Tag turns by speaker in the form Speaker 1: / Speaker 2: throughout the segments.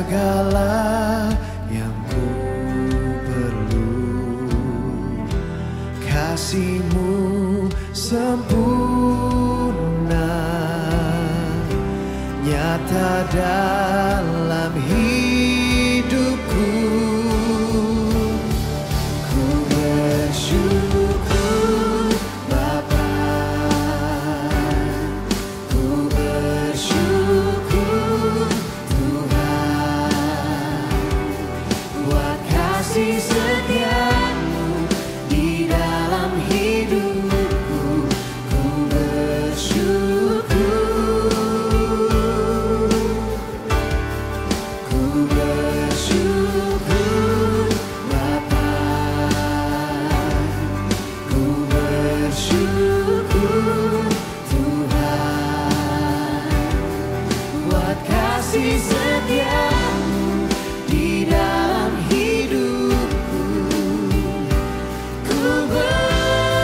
Speaker 1: segala yang ku perlu. Kasih-Mu sempurna, nyata dalam hidupku. Ku bersyukur Bapa, ku bersyukur Tuhan, buat kasih setia-Mu di dalam hidupku. Ku bersyukur, ku bersyukur Bapa, ku bersyukur Tuhan, buat kasih setia-Mu di dalam hidupku. Ku bersyukur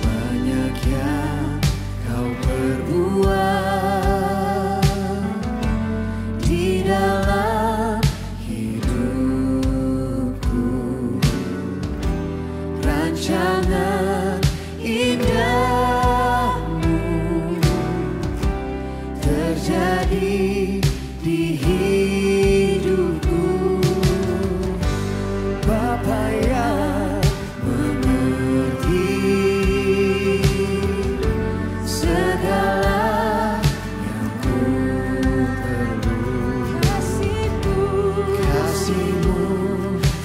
Speaker 1: banyak yang Kau perbuat di dalam hidupku. Rancangan indah-Mu terjadi di hidupku. Bapa yang mengerti segala yang ku perlu. Kasih-Mu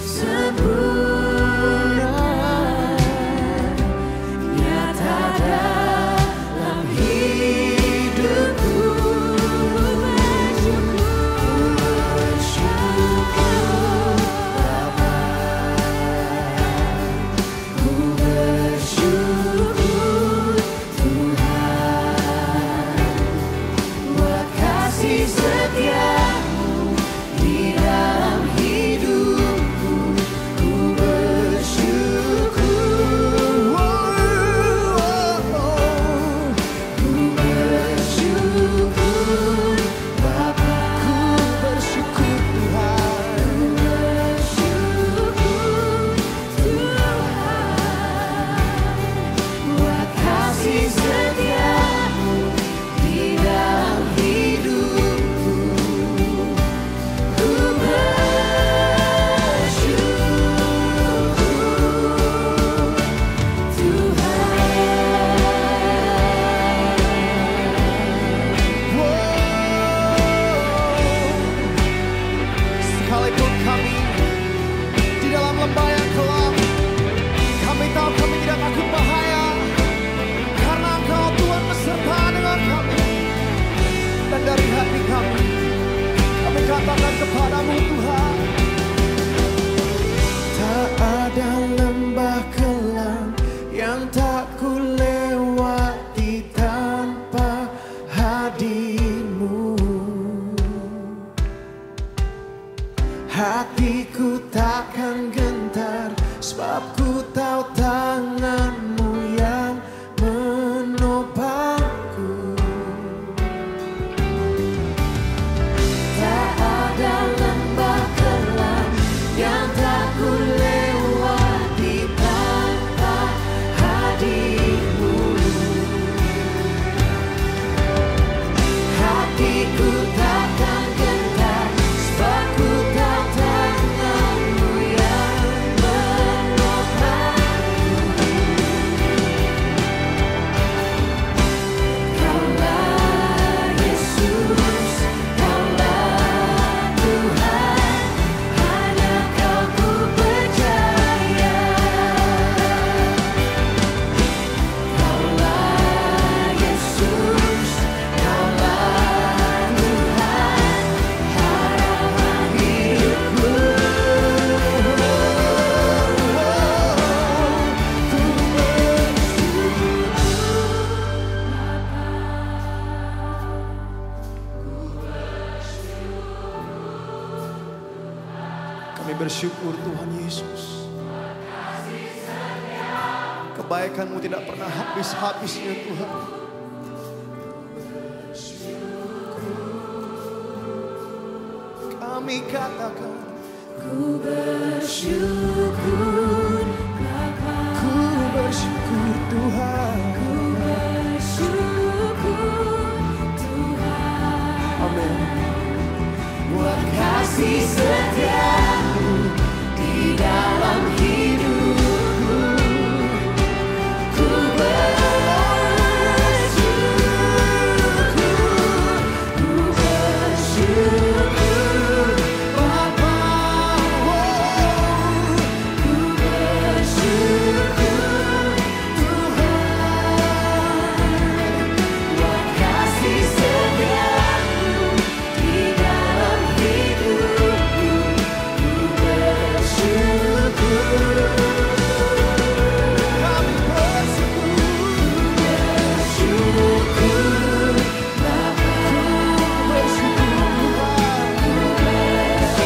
Speaker 1: sempurna, nyata dalam hidupku. Ku bersyukur Bapa, ku bersyukur Tuhan, buat kasih setia-Mu di dalam hidupku. Ku bersyukur, ku bersyukur Bapa, ku bersyukur Tuhan, ku bersyukur Tuhan, buat kasih setia-Mu di dalam hidupku. Ku bersyukur Sekalipun kami di dalam lembah yang gelap, kami tahu kami tidak takut bahaya, karena Engkau Tuhan beserta dengan kami. Dan dari hati kami katakan kepadamu Tuhan, tak ada lembah kelam yang tak ku lewati tanpa hadir-Mu. Hatiku takkan gentar, sebab ku tahu tangan-Mu yang menopangku. Tak ada lembah bersyukur Tuhan Yesus. Kebaikan-Mu tidak pernah habis-habisnya Tuhan. Kami katakan, ku bersyukur Bapa. Ku bersyukur Tuhan. Ku bersyukur Tuhan. Amin. Buat kasih setia-Mu di dalam hidupku. Ku bersyukur. Ku bersyukur Bapa. Ku bersyukur Tuhan. Buat kasih setia-Mu di dalam hidupku. Ku bersyukur. Kami bersyukur Bapa. Ku bersyukur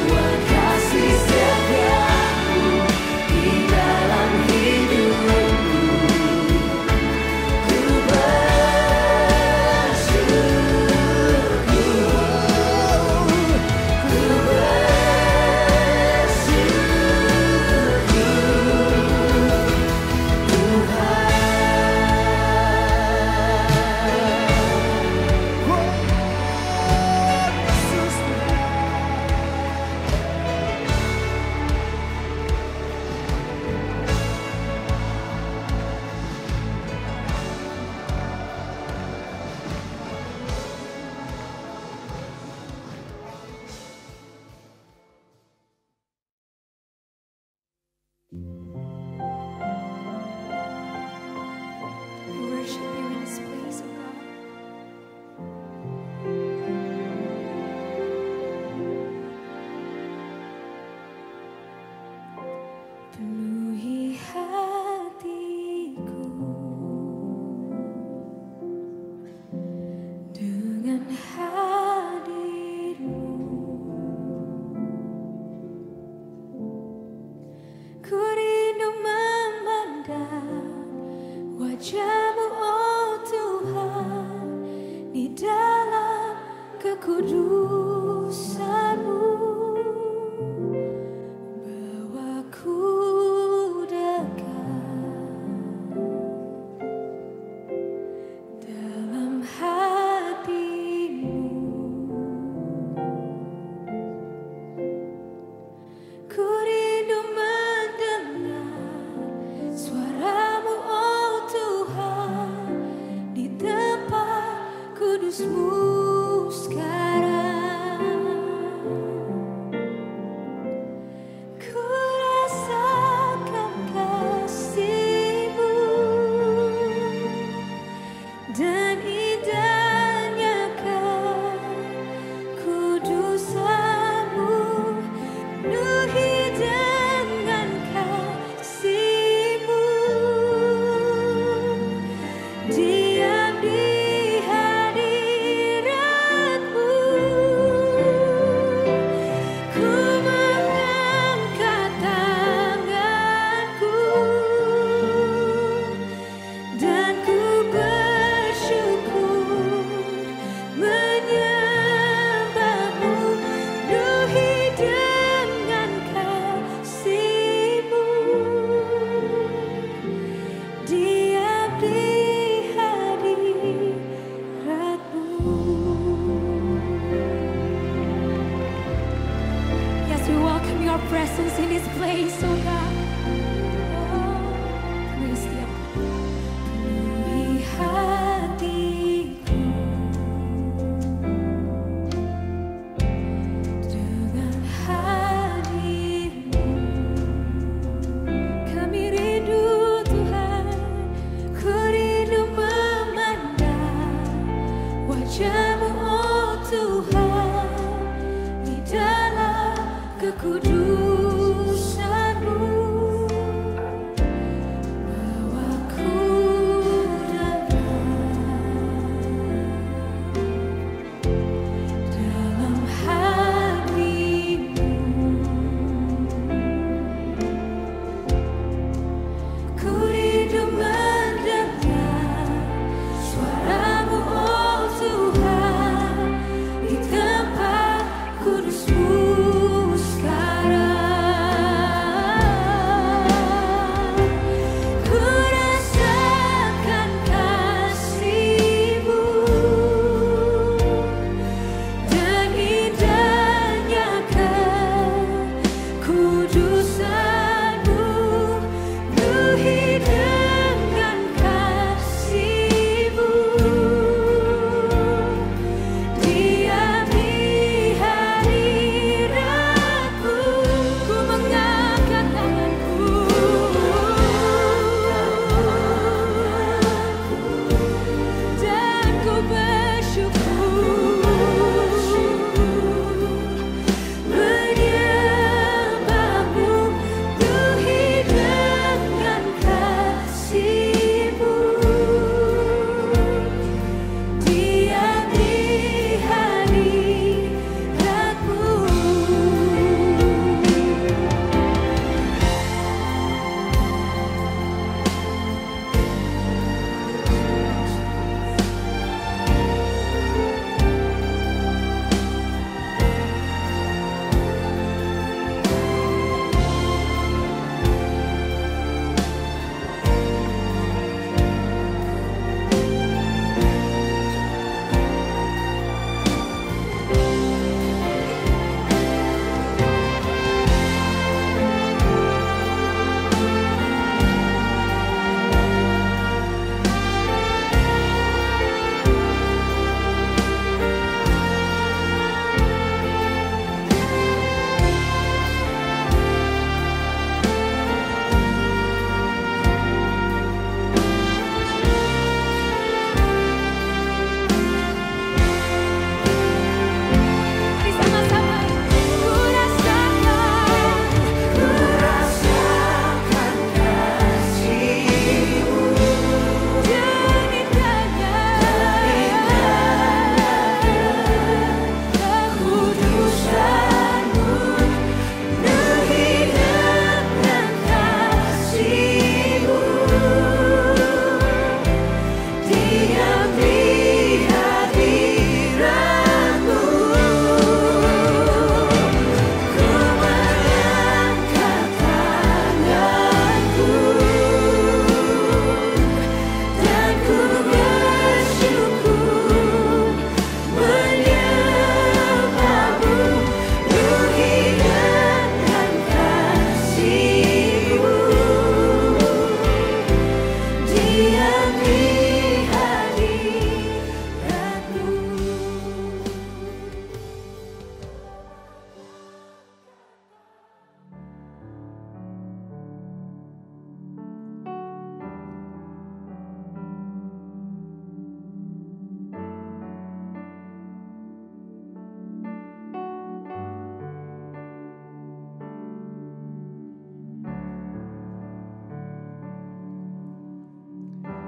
Speaker 1: buat kasih setia-Mu di dalam hidupku. Ku bersyukur. Ku
Speaker 2: worship You in this place, oh God. Penuhi hatiku dengan hadir-Mu. Ku rindu memandang wajah-Mu, oh Tuhan, di dalam kekudusan-Mu. Bawaku dekat dalam hati-Mu. Ku rindu mendengar suara-Mu, oh Tuhan, di tempat kudus-Mu sekarang.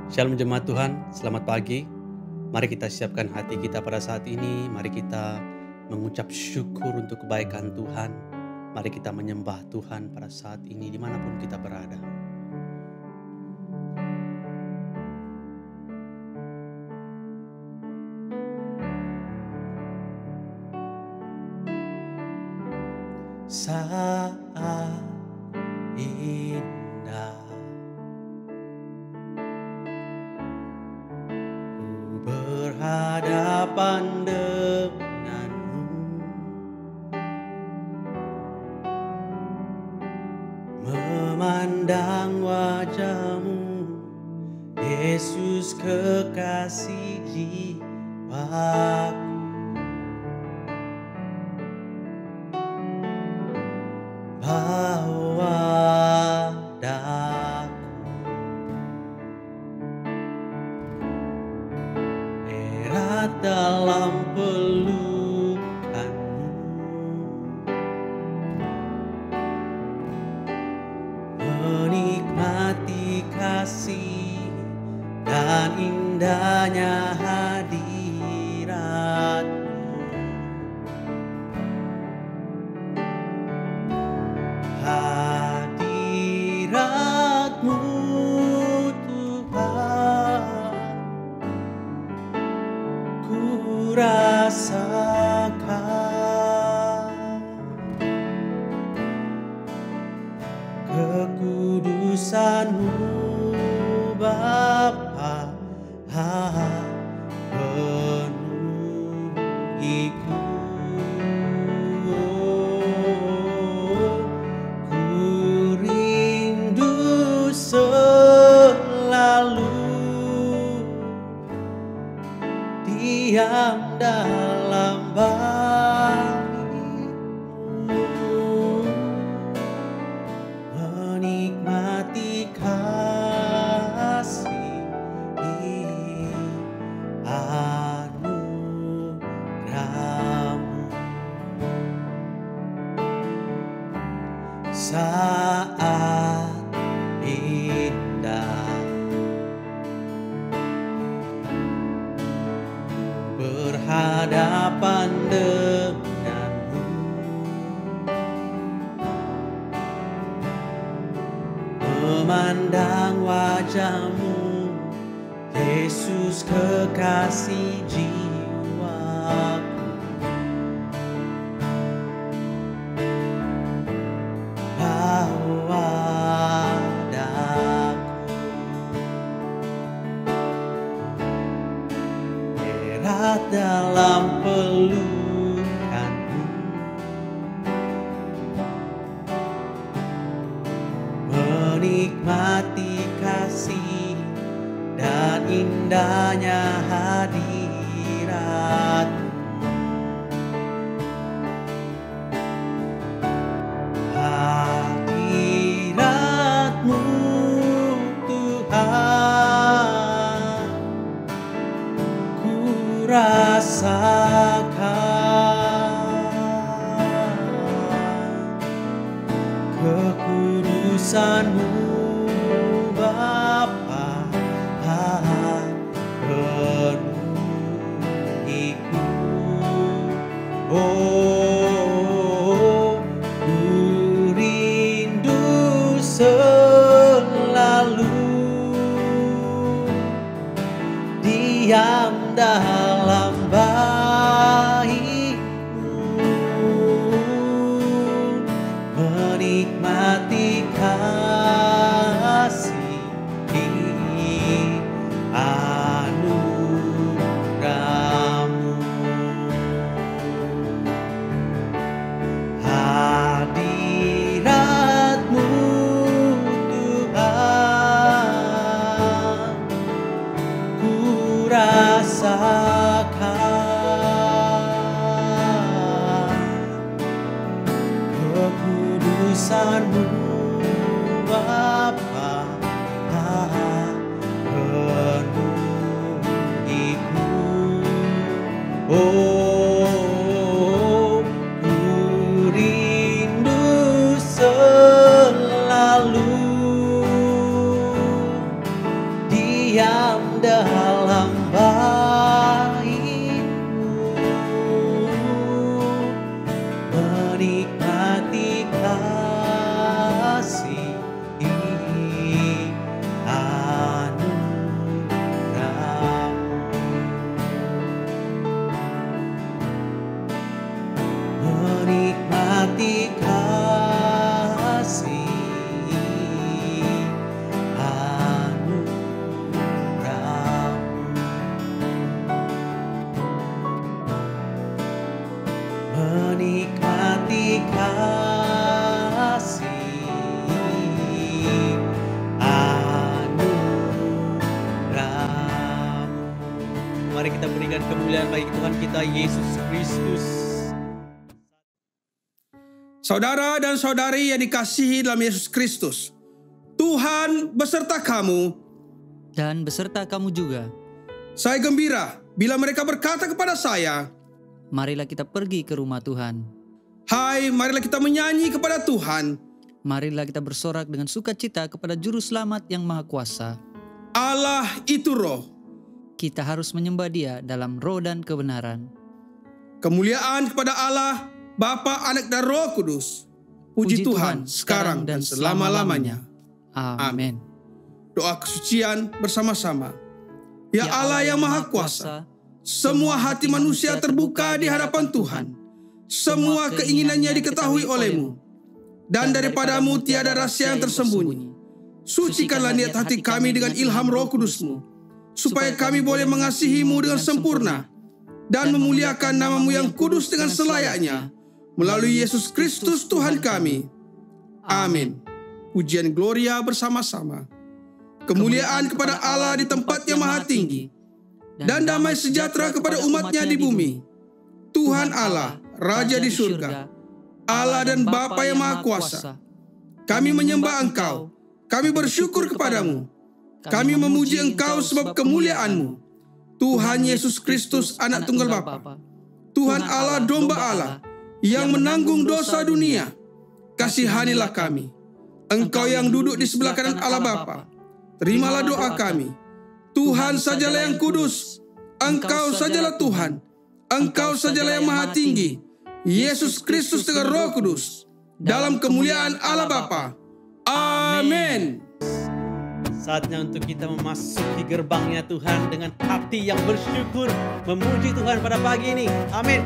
Speaker 3: Shalom jemaat Tuhan, selamat pagi. Mari kita siapkan hati kita pada saat ini. Mari kita mengucap syukur untuk kebaikan Tuhan. Mari kita menyembah Tuhan pada saat ini dimanapun kita berada. Saat indah ku berhadapan denganmu, memandang wajahmu, Yesus kekasih jiwaku. Bawa daku erat dalam pelukanmu, menikmati kasih dan indahnya hadirat-Mu. Hadirat-Mu Tuhan, ku rasakan kekudusan-Mu Bapa, penuhiku. Diam dalam bait-Mu, menikmati kasih anugerah-Mu. Saat indah berhadapan denganmu, memandang wajah-Mu, Yesus kekasih jiwaku. Bawa daku erat dalam pelukan-Mu, menikmati kasih dan indahnya hadirat-Mu. Hadirat-Mu Tuhan, ku rasakan kekudusan-Mu Bapa, penuhiku. Oh, ku rindu selalu diam dalam bait-Mu, menikmati kasih anugerah-Mu. Hadirat-Mu Tuhan, ku rasakan diam dalam bait-Mu, menikmati kasih anugerah-Mu, menikmati kasih menikmati kasih anugerah-Mu. Mari kita berikan kemuliaan bagi Tuhan kita Yesus Kristus.
Speaker 4: Saudara dan saudari yang dikasihi dalam Yesus Kristus, Tuhan beserta kamu.
Speaker 5: Dan beserta kamu juga.
Speaker 4: Saya gembira bila mereka berkata kepada saya,
Speaker 5: Marilah kita pergi ke rumah Tuhan.
Speaker 4: hai, marilah kita menyanyi kepada Tuhan.
Speaker 5: Marilah kita bersorak dengan sukacita kepada Juru Selamat yang Maha Kuasa.
Speaker 4: Allah itu roh.
Speaker 5: Kita harus menyembah Dia dalam roh dan kebenaran.
Speaker 4: Kemuliaan kepada Allah, Bapa, Anak, dan Roh Kudus. Puji Tuhan sekarang dan selama-lamanya.
Speaker 5: Amin.
Speaker 4: Doa kesucian bersama-sama. Ya Allah yang Maha Kuasa, semua hati manusia terbuka di hadapan Tuhan. Semua keinginannya diketahui oleh-Mu. Dan daripada-Mu tiada rahasia yang tersembunyi. Sucikanlah niat hati kami dengan ilham Roh Kudus-Mu, supaya kami boleh mengasihi-Mu dengan sempurna dan memuliakan nama-Mu yang kudus dengan selayaknya, melalui Yesus Kristus Tuhan kami. Amin. Pujian Gloria bersama-sama. Kemuliaan kepada Allah di tempat yang maha tinggi, dan damai sejahtera kepada umat-Nya di bumi. Tuhan Allah, Raja di surga, Allah dan Bapa yang Maha Kuasa, kami menyembah Engkau, kami bersyukur kepadamu, kami memuji Engkau sebab kemuliaan-Mu. Tuhan Yesus Kristus, Anak Tunggal Bapa, Tuhan Allah, Domba Allah, yang menanggung dosa dunia, kasihanilah kami. Engkau yang duduk di sebelah kanan Allah Bapa, terimalah doa kami. Tuhan sajalah yang kudus, Engkau sajalah Tuhan, Engkau sajalah yang maha tinggi, Yesus Kristus dengan Roh Kudus, dalam kemuliaan Allah Bapa. Amin.
Speaker 3: Saatnya untuk kita memasuki gerbangnya Tuhan dengan hati yang bersyukur, memuji Tuhan pada pagi ini. Amin.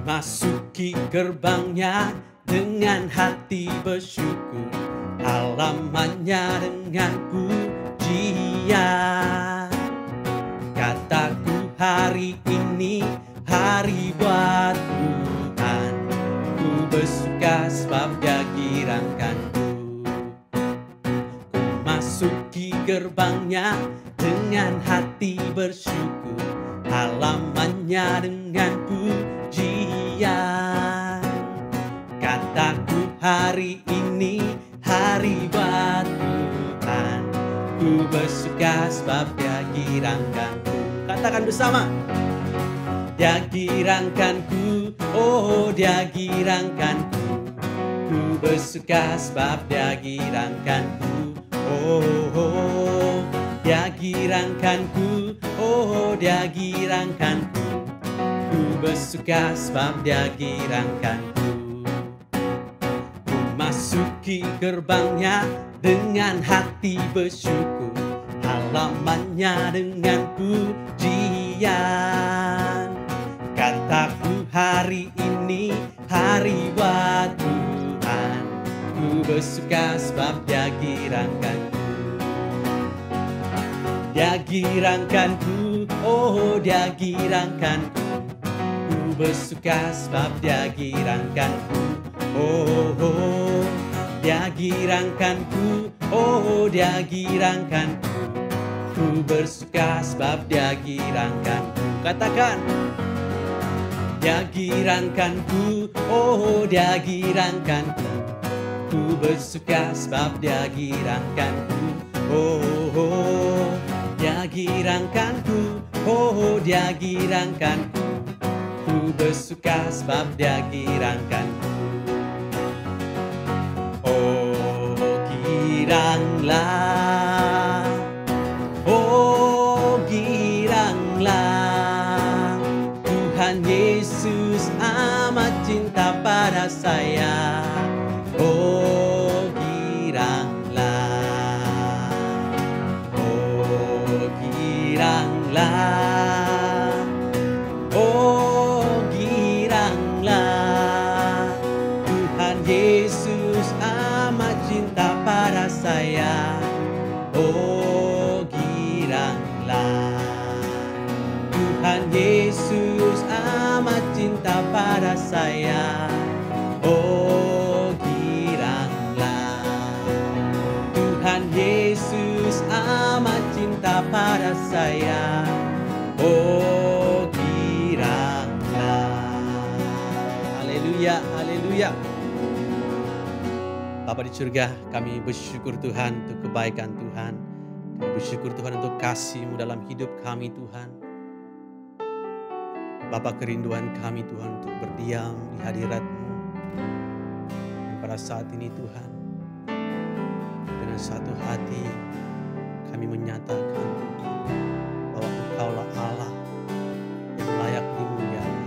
Speaker 3: Masuki gerbangnya dengan hati bersyukur, halamannya dengan pujian. Kataku hari ini hari buat Tuhan, ku bersuka sebab Dia girangkanku. Ku masuki gerbangnya dengan hati bersyukur, halamannya dengan pujian. Kataku hari ini hari buat Tuhan, ku bersuka sebab Dia girangkanku. Katakan bersama. Dia girangkanku, oh Dia girangkanku, ku bersuka sebab Dia girangkanku. Oh, Dia girangkanku, oh Dia girangkanku, ku bersuka sebab Dia girangkanku. Ku masuki gerbangnya dengan hati bersyukur, halamannya dengan pujian. Kataku hari ini hari buat Tuhan, ku bersuka sebab Dia girangkanku. Dia girangkanku, oh Dia girangkanku, ku bersuka sebab Dia girangkanku. Oh, Dia girangkanku, oh Dia girangkanku, ku bersuka sebab Dia girangkanku. Katakan. Dia girangkanku, oh Dia girangkanku, ku bersuka sebab Dia girangkanku. Oh, Dia girangkanku, oh Dia girangkanku, ku bersuka sebab Dia girangkanku. giranglah, oh giranglah, Tuhan Yesus amat cinta pada saya. Oh giranglah, oh giranglah, oh giranglah, Tuhan Yesus amat cinta pada saya. Oh giranglah, Tuhan Yesus amat cinta pada saya. Oh giranglah, Tuhan Yesus amat cinta pada saya. Oh giranglah. Haleluya, haleluya. Bapa di surga, kami bersyukur Tuhan untuk kebaikan Tuhan. Kami bersyukur Tuhan untuk kasih-Mu dalam hidup kami Tuhan. Bapa, kerinduan kami Tuhan untuk berdiam di hadirat-Mu. Dan pada saat ini Tuhan, dengan satu hati kami menyatakan bahwa Engkaulah Allah yang layak dimuliakan.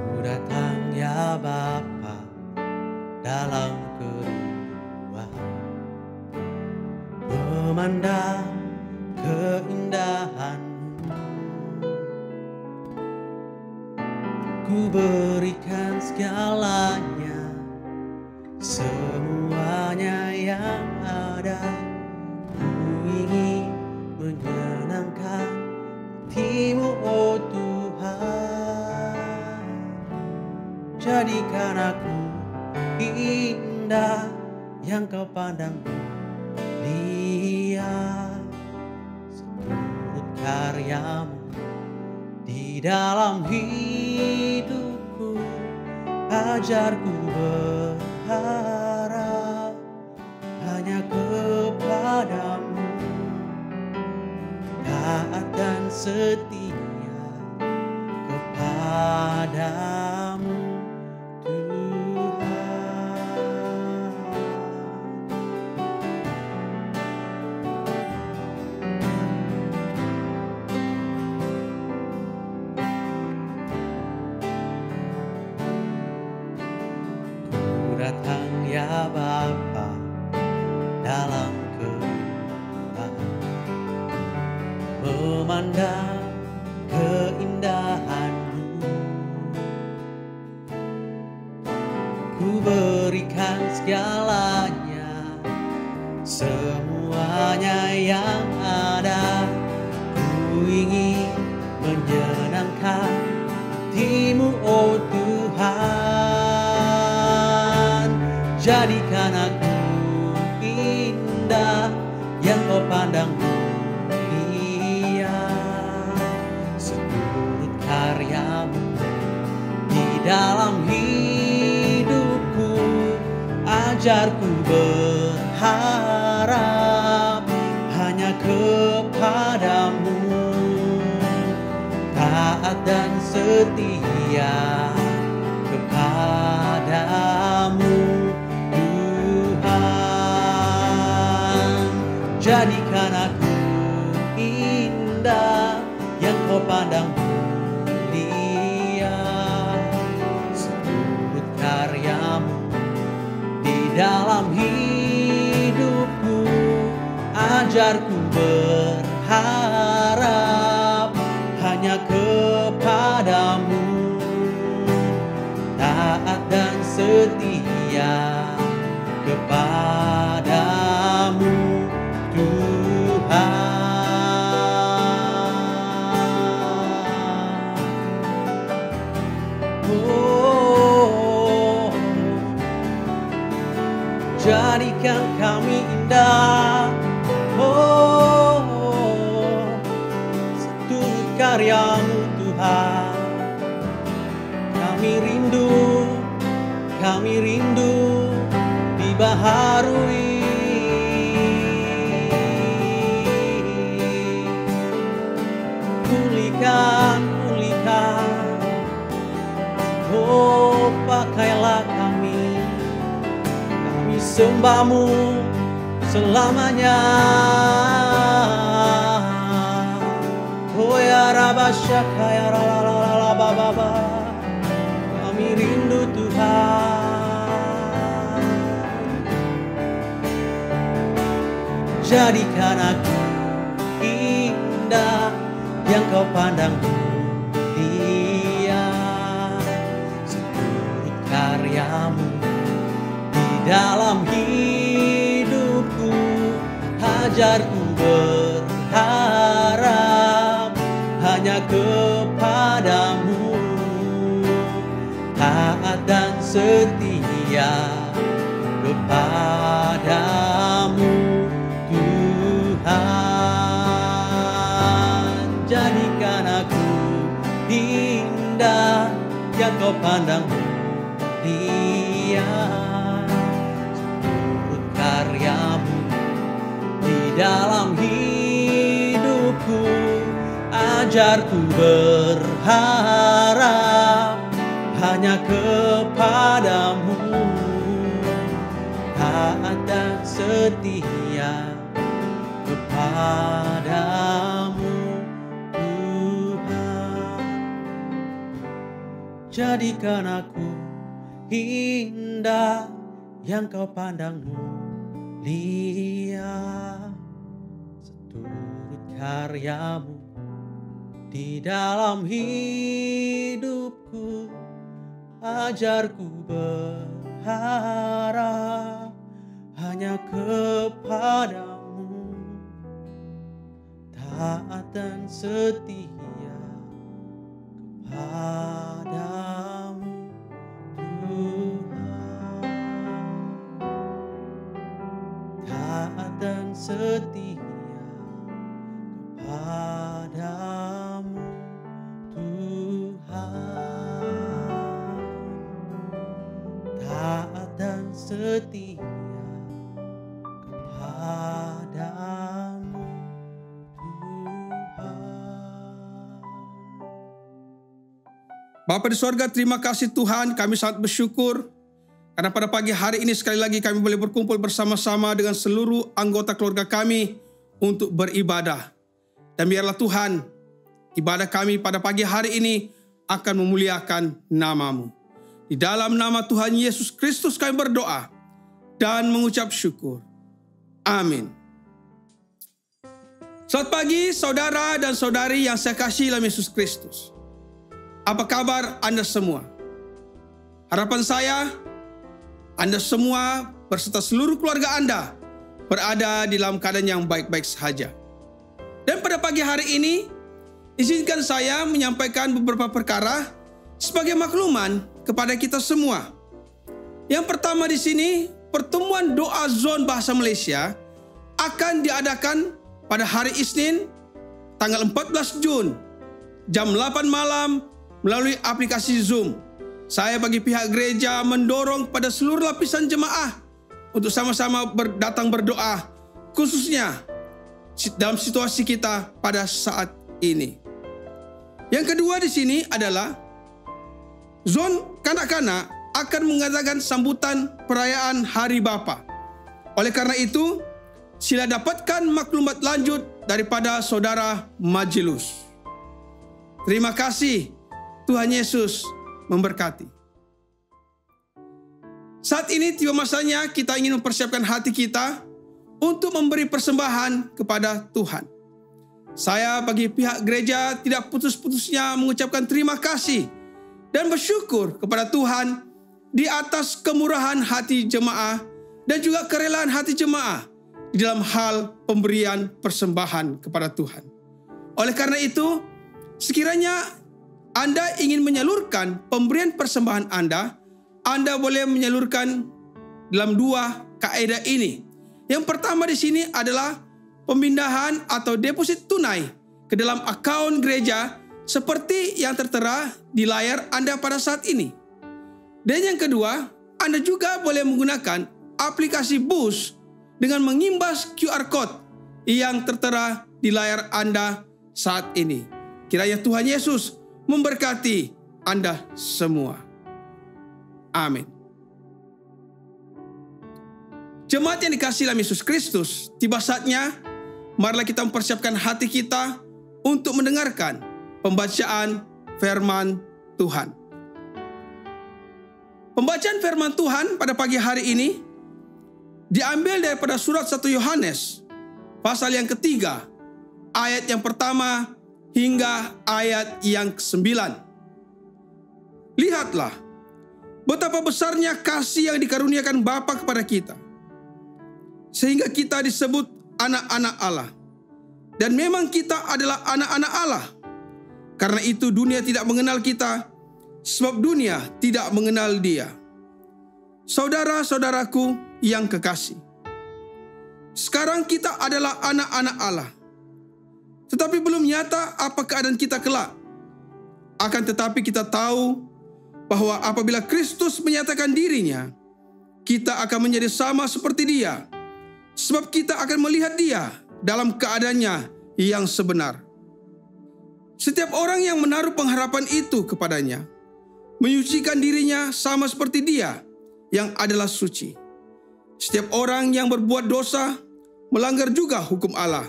Speaker 3: Ku datang ya Bapa dalam kerinduan, memandang keindahan-Mu. Ku berikan segalanya, semuanya yang ada. Ku ingin menyenangkan hati-Mu, oh Tuhan. Jadikan aku indah yang Kau pandang mulia, seturut karya-Mu di dalam hidupku. Ajarku berharap hanya kepada-Mu, taat dan setia kepada-Mu. Datang ya Bapa dalam kerinduan, memandang keindahan-Mu. Ku berikan segalanya, semuanya yang ada. Ku ingin menyenangkan hati-Mu, oh Tuhan. Jadikan aku indah yang Kau pandang mulia, seturut karya-Mu di dalam hidupku. Ajarku berharap hanya kepada-Mu, taat dan setia kepada-Mu. Jadikan aku indah yang Kau pandang mulia, seturut karya-Mu di dalam hidupku. Ajarku berharap hanya kepada-Mu, taat dan setia kepada-Mu. Oh, jadikan kami indah, oh, seturut karya-Mu Tuhan. Kami rindu dibaharui. sembahmu selamanya. Oh ya Rabasyaka ya Baba, kami rindu Tuhan. Jadikan aku indah yang kau pandang mulia, seturut karyamu di dalam hidupku. Ajarku berharap hanya kepadamu, taat dan setia kepadamu Tuhan. Jadikan aku indah yang kau pandang mulia, seturut karyamu di dalam hidupku. Ajarku berharap hanya kepadamu, taat dan setia kepadamu Tuhan. Jadikan aku indah yang kau pandang mulia, seturut karyamu di dalam hidupku. Ajarku berharap hanya kepadamu, taat dan setia kepadamu Tuhan. Taat dan setia kepadamu Tuhan. Taat dan setia kepadamu Tuhan.
Speaker 4: Bapa di sorga, terima kasih Tuhan, kami sangat bersyukur karena pada pagi hari ini sekali lagi kami boleh berkumpul bersama-sama dengan seluruh anggota keluarga kami untuk beribadah. Dan biarlah Tuhan, ibadah kami pada pagi hari ini akan memuliakan nama-Mu. Di dalam nama Tuhan Yesus Kristus kami berdoa dan mengucap syukur. Amin. Selamat pagi saudara dan saudari yang saya kasih dalam Yesus Kristus. Apa kabar Anda semua? Harapan saya, Anda semua berserta seluruh keluarga Anda berada di dalam keadaan yang baik-baik saja. Dan pada pagi hari ini, izinkan saya menyampaikan beberapa perkara sebagai makluman kepada kita semua. Yang pertama di sini, pertemuan doa zon bahasa Malaysia akan diadakan pada hari Isnin, tanggal 14 Jun, jam 8 malam melalui aplikasi Zoom. Saya bagi pihak gereja mendorong pada seluruh lapisan jemaah untuk sama-sama datang berdoa, khususnya dalam situasi kita pada saat ini. Yang kedua di sini adalah zon kanak-kanak akan mengadakan sambutan perayaan Hari Bapa. Oleh karena itu, sila dapatkan maklumat lanjut daripada saudara Majilus. Terima kasih. Tuhan Yesus memberkati. Saat ini tiba masanya kita ingin mempersiapkan hati kita untuk memberi persembahan kepada Tuhan. Saya bagi pihak gereja tidak putus-putusnya mengucapkan terima kasih dan bersyukur kepada Tuhan di atas kemurahan hati jemaah dan juga kerelaan hati jemaah di dalam hal pemberian persembahan kepada Tuhan. Oleh karena itu, sekiranya Anda ingin menyalurkan pemberian persembahan Anda boleh menyalurkan dalam dua kaidah ini. Yang pertama di sini adalah pemindahan atau deposit tunai ke dalam akaun gereja seperti yang tertera di layar Anda pada saat ini. Dan yang kedua, Anda juga boleh menggunakan aplikasi Boost dengan mengimbas QR Code yang tertera di layar Anda saat ini. Kiranya Tuhan Yesus memberkati Anda semua. Amin. Jemaat yang dikasihi dalam Yesus Kristus, tiba saatnya marilah kita mempersiapkan hati kita untuk mendengarkan pembacaan firman Tuhan. Pembacaan firman Tuhan pada pagi hari ini diambil daripada surat 1 Yohanes pasal yang ketiga, ayat yang pertama hingga ayat yang ke-9. Lihatlah betapa besarnya kasih yang dikaruniakan Bapa kepada kita, sehingga kita disebut anak-anak Allah. Dan memang kita adalah anak-anak Allah. Karena itu dunia tidak mengenal kita, sebab dunia tidak mengenal Dia. Saudara-saudaraku yang kekasih, sekarang kita adalah anak-anak Allah. Tetapi belum nyata apa keadaan kita kelak. Akan tetapi kita tahu bahwa apabila Kristus menyatakan dirinya, kita akan menjadi sama seperti Dia. Sebab kita akan melihat Dia dalam keadaannya yang sebenar. Setiap orang yang menaruh pengharapan itu kepadanya, menyucikan dirinya sama seperti Dia yang adalah suci. Setiap orang yang berbuat dosa, melanggar juga hukum Allah.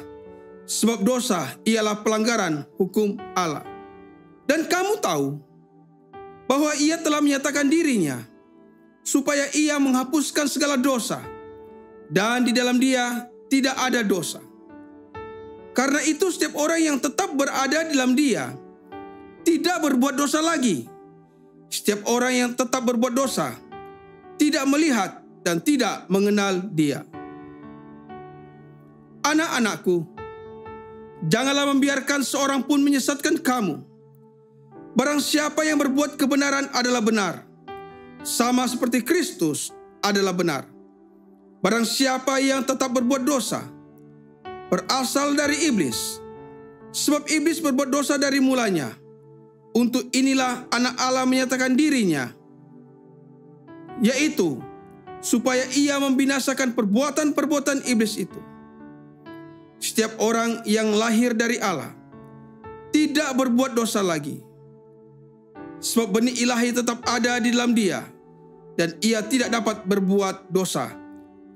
Speaker 4: Sebab dosa ialah pelanggaran hukum Allah. Dan kamu tahu bahwa Ia telah menyatakan dirinya, supaya Ia menghapuskan segala dosa, dan di dalam Dia tidak ada dosa. Karena itu setiap orang yang tetap berada di dalam Dia tidak berbuat dosa lagi. Setiap orang yang tetap berbuat dosa tidak melihat dan tidak mengenal Dia. Anak-anakku, janganlah membiarkan seorang pun menyesatkan kamu. Barang siapa yang berbuat kebenaran adalah benar, sama seperti Kristus adalah benar. Barang siapa yang tetap berbuat dosa, berasal dari iblis. Sebab iblis berbuat dosa dari mulanya. Untuk inilah anak Allah menyatakan dirinya, yaitu supaya Ia membinasakan perbuatan-perbuatan iblis itu. Setiap orang yang lahir dari Allah tidak berbuat dosa lagi. Sebab benih ilahi tetap ada di dalam Dia, dan Ia tidak dapat berbuat dosa,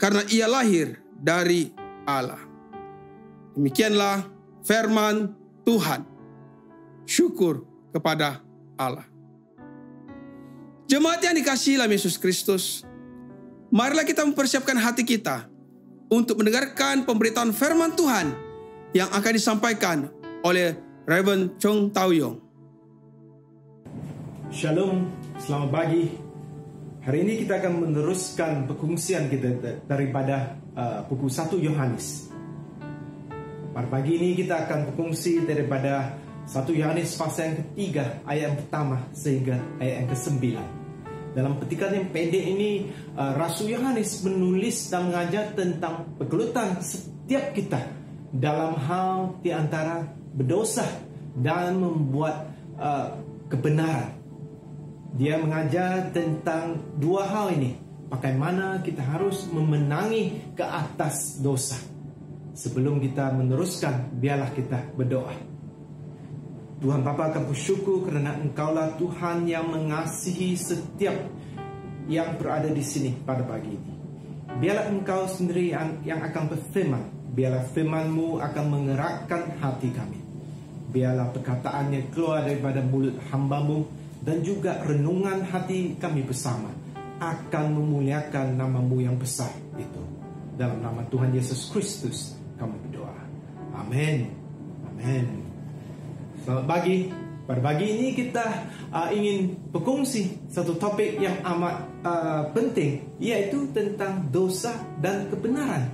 Speaker 4: karena Ia lahir dari Allah. Demikianlah firman Tuhan. Syukur kepada Allah. Jemaat yang dikasihi dalam Yesus Kristus, marilah kita mempersiapkan hati kita untuk mendengarkan pemberitaan firman Tuhan yang akan disampaikan oleh Reverend Chong Taoyong.
Speaker 6: Shalom, selamat pagi. Hari ini kita akan meneruskan perkongsian kita daripada buku 1 Yohanes. Pada pagi ini kita akan berkongsi daripada 1 Yohanes pasal yang ketiga, ayat yang pertama sehingga ayat yang ke-9. Dalam petikan yang pendek ini, Rasul Yohanes menulis dan mengajar tentang pergelutan setiap kita dalam hal di antara berdosa dan membuat kebenaran. Dia mengajar tentang dua hal ini, bagaimana kita harus memenangi ke atas dosa. Sebelum kita meneruskan, biarlah kita berdoa. Tuhan Bapa, kami bersyukur kerana Engkaulah Tuhan yang mengasihi setiap yang berada di sini pada pagi ini. Biarlah Engkau sendiri yang akan berfirman. Biarlah firman-Mu akan mengerakkan hati kami. Biarlah perkataannya keluar daripada mulut hamba-Mu, dan juga renungan hati kami bersama akan memuliakan nama-Mu yang besar itu. Dalam nama Tuhan Yesus Kristus kami berdoa. Amin. Amin. Selamat pagi. Pada pagi ini kita ingin berkongsi satu topik yang amat penting, yaitu tentang dosa dan kebenaran.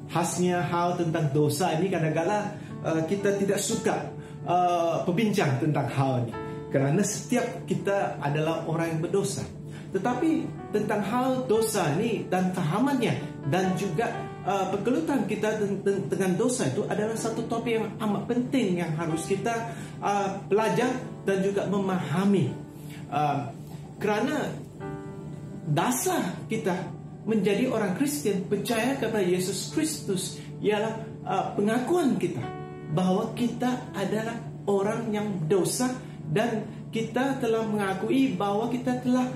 Speaker 6: Khasnya hal tentang dosa ini kadang-kadang kita tidak suka berbincang tentang hal ini, kerana setiap kita adalah orang yang berdosa. Tetapi tentang hal dosa ini dan fahamannya dan juga pergelutan kita dengan dosa itu adalah satu topik yang amat penting yang harus kita belajar dan juga memahami. Kerana dasar kita menjadi orang Kristian, percaya kepada Yesus Kristus, ialah pengakuan kita bahawa kita adalah orang yang berdosa, dan kita telah mengakui bahawa kita telah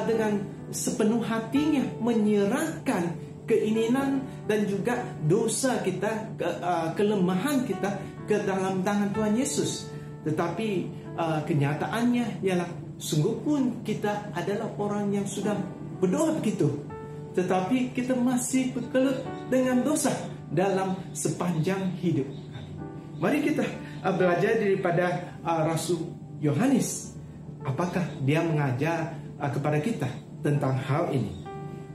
Speaker 6: dengan sepenuh hatinya menyerahkan keinginan dan juga dosa kita, kelemahan kita ke dalam tangan Tuhan Yesus. Tetapi kenyataannya ialah sungguh pun kita adalah orang yang sudah berdoa begitu, tetapi kita masih bergelut dengan dosa dalam sepanjang hidup. Mari kita belajar daripada Rasul Yohanes. Apakah dia mengajar kepada kita tentang hal ini?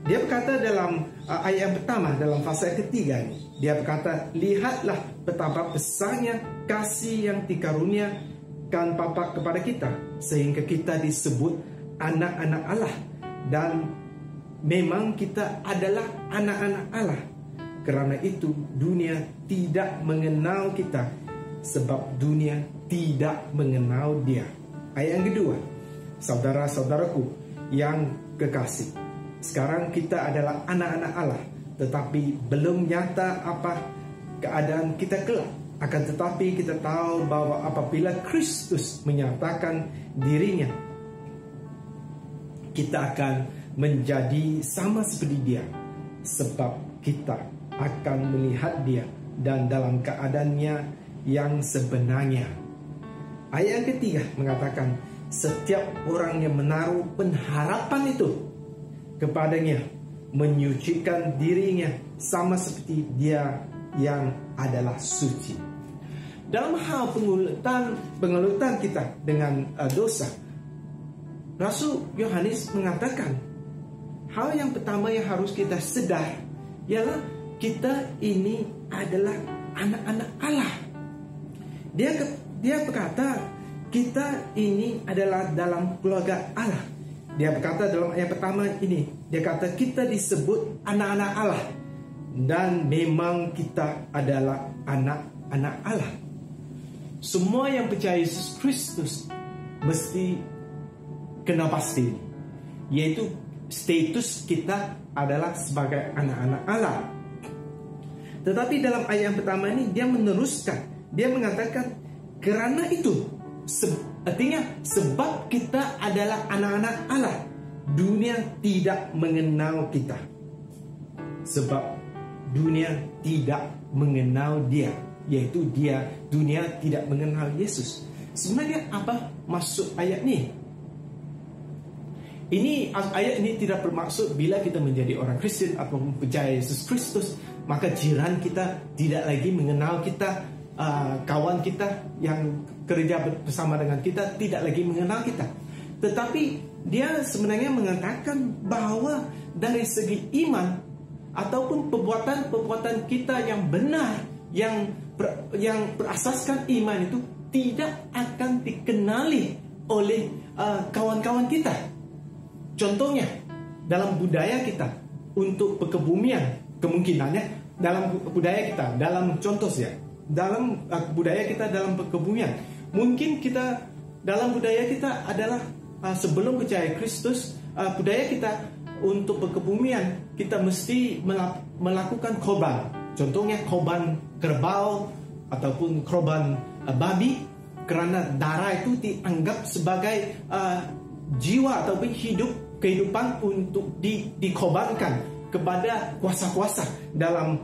Speaker 6: Dia berkata dalam ayat yang pertama, dalam pasal ketiga ini, dia berkata, lihatlah betapa besarnya kasih yang dikaruniakan Bapa kepada kita, sehingga kita disebut anak-anak Allah. Dan memang kita adalah anak-anak Allah. Kerana itu dunia tidak mengenal kita, sebab dunia tidak mengenal Dia. Ayat yang kedua, saudara-saudaraku yang kekasih, sekarang kita adalah anak-anak Allah, tetapi belum nyata apa keadaan kita kelak. Akan tetapi kita tahu bahwa apabila Kristus menyatakan dirinya, kita akan menjadi sama seperti Dia, sebab kita akan melihat Dia dan dalam keadaannya yang sebenarnya. Ayat yang ketiga mengatakan, setiap orang yang menaruh pengharapan itu kepadanya menyucikan dirinya sama seperti Dia yang adalah suci. Dalam hal pengelutan kita dengan dosa, Rasul Yohanes mengatakan hal yang pertama yang harus kita sedar ialah kita ini adalah anak-anak Allah. Dia berkata kita ini adalah dalam keluarga Allah. Dia berkata dalam ayat pertama ini, dia kata kita disebut anak-anak Allah, dan memang kita adalah anak-anak Allah. Semua yang percaya Yesus Kristus mesti kena pasti, yaitu status kita adalah sebagai anak-anak Allah. Tetapi dalam ayat yang pertama ini dia meneruskan, dia mengatakan kerana itu, artinya sebab kita adalah anak-anak Allah, dunia tidak mengenal kita. Sebab dunia tidak mengenal Dia, yaitu dunia tidak mengenal Yesus. Sebenarnya apa maksud ayat ini? Ayat ini tidak bermaksud bila kita menjadi orang Kristen atau percaya Yesus Kristus, maka jiran kita tidak lagi mengenal kita, kawan kita yang kerja bersama dengan kita tidak lagi mengenal kita. Tetapi dia sebenarnya mengatakan bahwa dari segi iman ataupun perbuatan kita yang benar, yang berasaskan iman itu tidak akan dikenali oleh kawan-kawan kita. Contohnya dalam budaya kita untuk berkebumian, kemungkinannya dalam budaya kita, dalam contoh ya, dalam budaya kita dalam berkebumian, mungkin kita dalam budaya kita adalah sebelum percaya Kristus, budaya kita untuk berkebumian kita mesti melakukan korban. Contohnya korban kerbau ataupun korban babi, kerana darah itu dianggap sebagai jiwa ataupun kehidupan untuk dikorbankan kepada kuasa-kuasa dalam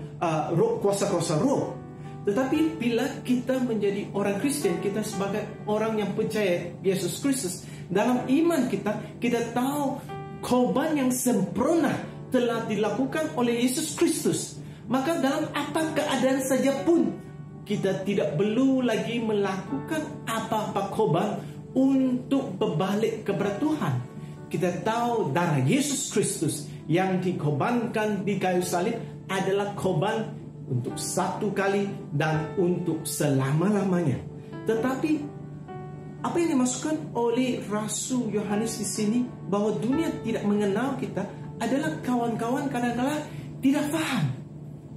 Speaker 6: kuasa-kuasa roh. Tetapi bila kita menjadi orang Kristen, kita sebagai orang yang percaya Yesus Kristus, dalam iman kita tahu korban yang sempurna telah dilakukan oleh Yesus Kristus. Maka dalam apa keadaan saja pun kita tidak perlu lagi melakukan apa-apa korban untuk berbalik kepada Tuhan. Kita tahu darah Yesus Kristus yang dikorbankan di kayu salib adalah korban untuk satu kali dan untuk selama-lamanya. Tetapi apa yang dimaksudkan oleh Rasul Yohanes di sini bahwa dunia tidak mengenal kita adalah kawan-kawan kadang-kadang tidak faham.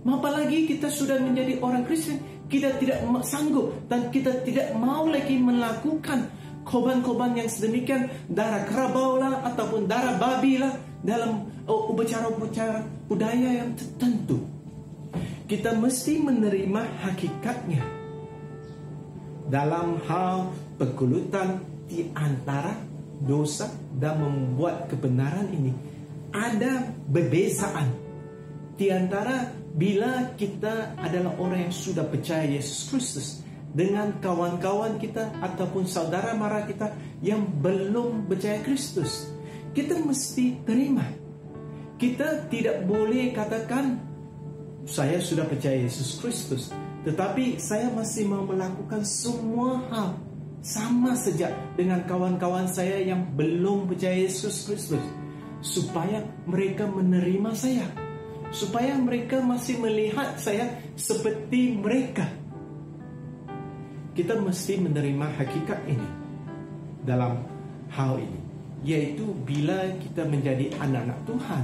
Speaker 6: Apalagi kita sudah menjadi orang Kristen, kita tidak sanggup dan kita tidak mau lagi melakukan korban-korban yang sedemikian, darah kerbau lah ataupun darah babi lah dalam upacara-upacara budaya yang tertentu. Kita mesti menerima hakikatnya dalam hal pergulutan di antara dosa dan membuat kebenaran ini ada perbezaan di antara bila kita adalah orang yang sudah percaya Yesus Kristus dengan kawan-kawan kita ataupun saudara mara kita yang belum percaya Kristus, kita mesti terima. Kita tidak boleh katakan saya sudah percaya Yesus Kristus, tetapi saya masih mau melakukan semua hal sama saja dengan kawan-kawan saya yang belum percaya Yesus Kristus, supaya mereka menerima saya, supaya mereka masih melihat saya seperti mereka. Kita mesti menerima hakikat ini dalam hal ini, yaitu bila kita menjadi anak-anak Tuhan,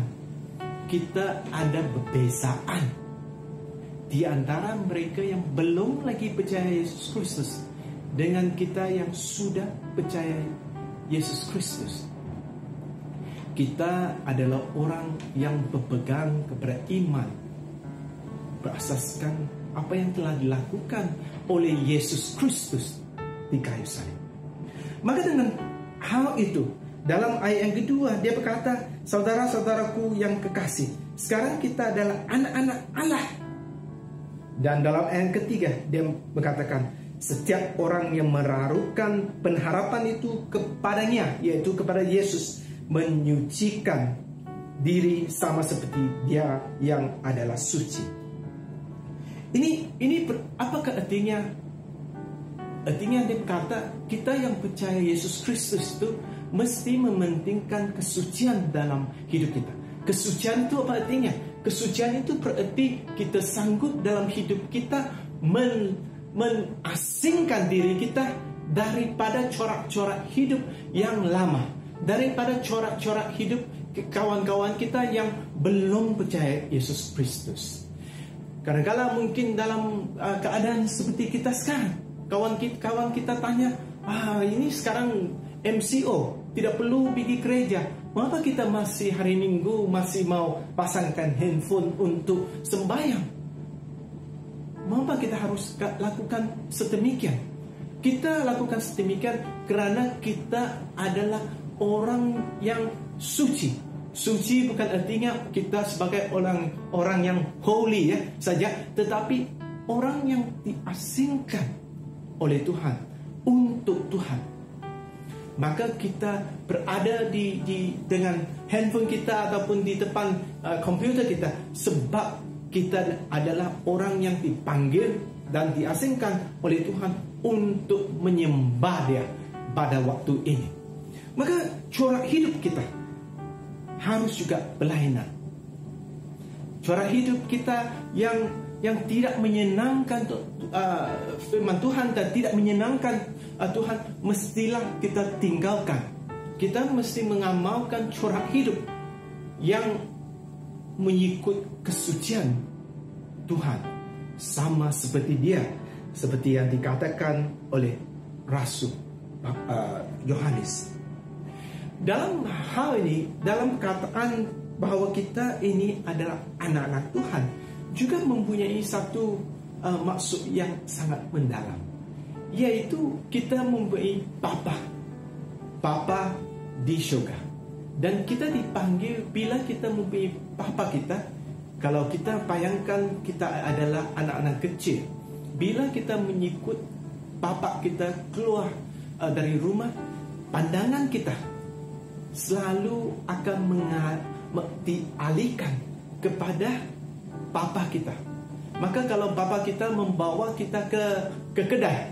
Speaker 6: kita ada perbezaan di antara mereka yang belum lagi percaya Yesus Kristus dengan kita yang sudah percaya Yesus Kristus. Kita adalah orang yang berpegang kepada iman berasaskan apa yang telah dilakukan oleh Yesus Kristus di kayu salib. Maka dengan hal itu, dalam ayat yang kedua dia berkata, saudara-saudaraku yang kekasih, sekarang kita adalah anak-anak Allah. Dan dalam ayat yang ketiga dia mengatakan, setiap orang yang meraruhkan pengharapan itu kepadanya, yaitu kepada Yesus, menyucikan diri sama seperti dia yang adalah suci. Ini apakah artinya? Artinya dia berkata, kita yang percaya Yesus Kristus itu mesti mementingkan kesucian dalam hidup kita. Kesucian itu apa artinya? Kesucian itu berarti kita sanggup dalam hidup kita mengasingkan diri kita daripada corak-corak hidup yang lama, daripada corak-corak hidup kawan-kawan kita yang belum percaya Yesus Kristus. Kadang-kadang mungkin dalam keadaan seperti kita sekarang, kawan kita tanya, ini sekarang MCO, tidak perlu pergi gereja, mengapa kita masih hari Minggu masih mau pasangkan handphone untuk sembahyang? Mengapa kita harus lakukan sedemikian? Kita lakukan sedemikian kerana kita adalah orang yang suci. Suci bukan artinya kita sebagai orang yang holy saja, tetapi orang yang diasingkan oleh Tuhan untuk Tuhan. Maka kita berada dengan handphone kita ataupun di depan komputer kita sebab kita adalah orang yang dipanggil dan diasingkan oleh Tuhan untuk menyembah Dia pada waktu ini. Maka corak hidup kita harus juga berlainan. Corak hidup kita yang tidak menyenangkan firman Tuhan dan tidak menyenangkan Tuhan, mestilah kita tinggalkan. Kita mesti mengamalkan corak hidup yang mengikut kesucian Tuhan, sama seperti Dia, seperti yang dikatakan oleh Rasul Yohanes. Dalam hal ini, dalam perkataan bahawa kita ini adalah anak-anak Tuhan, juga mempunyai satu maksud yang sangat mendalam, yaitu kita mempunyai Bapa di syurga. Dan kita dipanggil bila kita mempunyai Bapa kita. Kalau kita bayangkan kita adalah anak-anak kecil, bila kita mengikut Bapa kita keluar dari rumah, pandangan kita selalu akan dialihkan kepada Bapa kita. Maka kalau Bapa kita membawa kita ke kedai,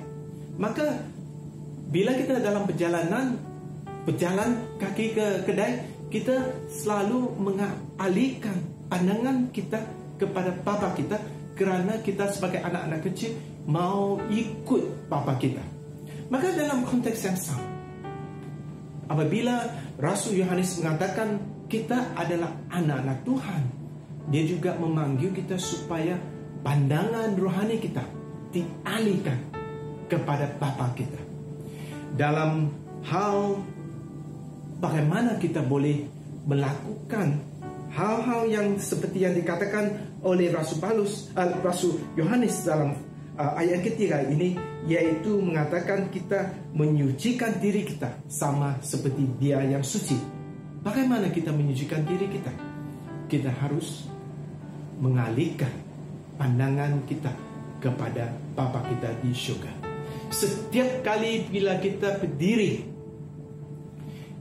Speaker 6: maka bila kita dalam berjalan kaki ke kedai, kita selalu mengalihkan pandangan kita kepada Bapa kita, kerana kita sebagai anak-anak kecil mau ikut Bapa kita. Maka dalam konteks yang sama, apabila Rasul Yohanes mengatakan kita adalah anak-anak Tuhan, dia juga memanggil kita supaya pandangan rohani kita dialihkan kepada Bapa kita. Dalam hal bagaimana kita boleh melakukan hal-hal yang seperti yang dikatakan oleh Rasul Yohanes dalam ayat ketiga ini, yaitu mengatakan kita menyucikan diri kita sama seperti Dia yang suci. Bagaimana kita menyucikan diri kita? Kita harus mengalihkan pandangan kita kepada Bapa kita di syurga. Setiap kali bila kita berdiri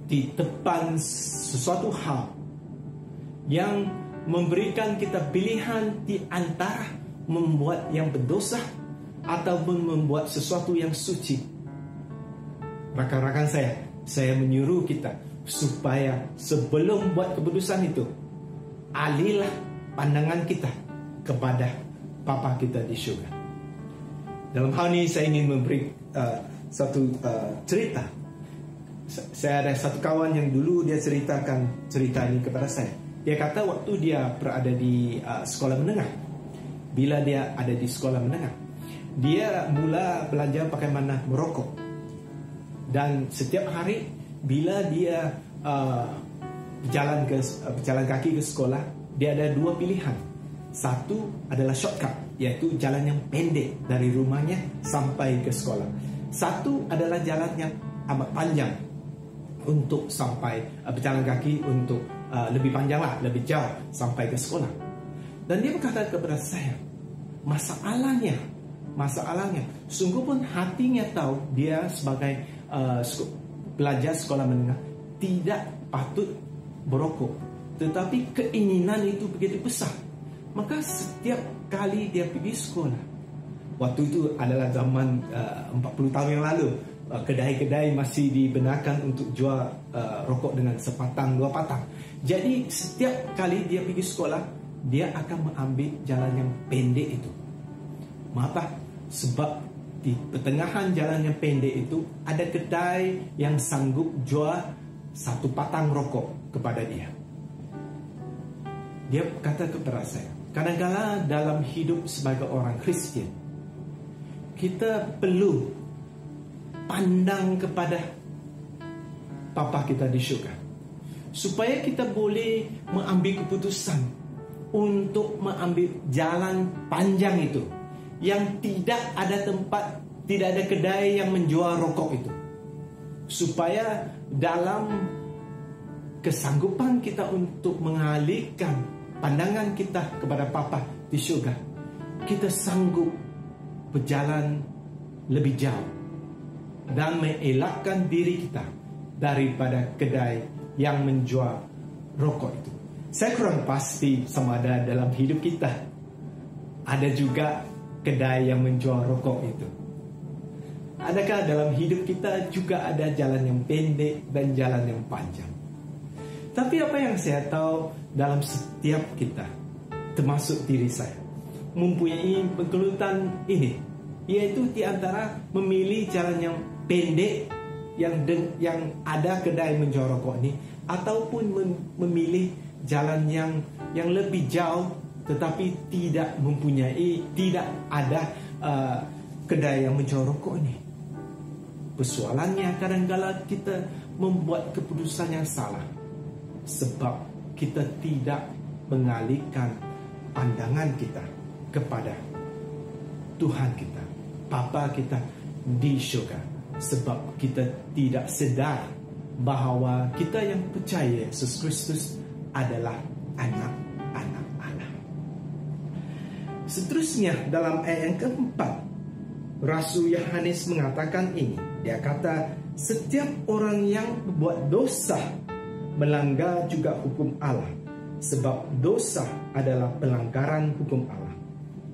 Speaker 6: di depan sesuatu hal yang memberikan kita pilihan di antara membuat yang berdosa ataupun membuat sesuatu yang suci, rakan-rakan saya menyuruh kita supaya sebelum buat keputusan itu, alihlah pandangan kita kepada Bapa kita di syurga. Dalam hal ini saya ingin memberi satu cerita. Saya ada satu kawan yang dulu dia ceritakan cerita ini kepada saya. Dia kata waktu dia berada di sekolah menengah, bila dia ada di sekolah menengah, dia mula belajar bagaimana merokok. Dan setiap hari bila dia berjalan kaki ke sekolah, dia ada dua pilihan. Satu adalah shortcut, yaitu jalan yang pendek dari rumahnya sampai ke sekolah. Satu adalah jalan yang amat panjang untuk sampai berjalan kaki untuk lebih panjang lah, lebih jauh sampai ke sekolah. Dan dia berkata kepada saya, masalahnya, sungguh pun hatinya tahu dia sebagai pelajar sekolah menengah tidak patut berokok, tetapi keinginan itu begitu besar. Maka setiap kali dia pergi sekolah, waktu itu adalah zaman 40 tahun yang lalu, kedai-kedai masih dibenarkan untuk jual rokok dengan sepatang, dua patang. Jadi setiap kali dia pergi sekolah, dia akan mengambil jalan yang pendek itu. Mengapa? Sebab di pertengahan jalan yang pendek itu ada kedai yang sanggup jual satu patang rokok kepada dia. Dia kata kepada saya, kadang-kadang dalam hidup sebagai orang Kristian, kita perlu pandang kepada Bapa kita di syurga, supaya kita boleh mengambil keputusan untuk mengambil jalan panjang itu, yang tidak ada tempat, tidak ada kedai yang menjual rokok itu. Supaya dalam kesanggupan kita untuk mengalihkan pandangan kita kepada Bapa di syurga, kita sanggup berjalan lebih jauh dan mengelakkan diri kita daripada kedai yang menjual rokok itu. Saya kurang pasti sama ada dalam hidup kita ada juga kedai yang menjual rokok itu. Adakah dalam hidup kita juga ada jalan yang pendek dan jalan yang panjang? Tapi apa yang saya tahu, dalam setiap kita, termasuk diri saya, mempunyai penggelutan ini, yaitu di antara memilih jalan yang pendek yang ada kedai menjual rokok ini, ataupun memilih jalan yang lebih jauh tetapi tidak ada kedai yang menjual rokok ini. Persoalannya kadang-kala kita membuat keputusan yang salah sebab kita tidak mengalihkan pandangan kita kepada Tuhan kita, Bapa kita di syurga, sebab kita tidak sedar bahawa kita yang percaya Yesus Kristus adalah anak-anak Allah. Seterusnya dalam ayat yang keempat, Rasul Yohanes mengatakan ini. Dia kata, setiap orang yang berbuat dosa melanggar juga hukum Allah, sebab dosa adalah pelanggaran hukum Allah.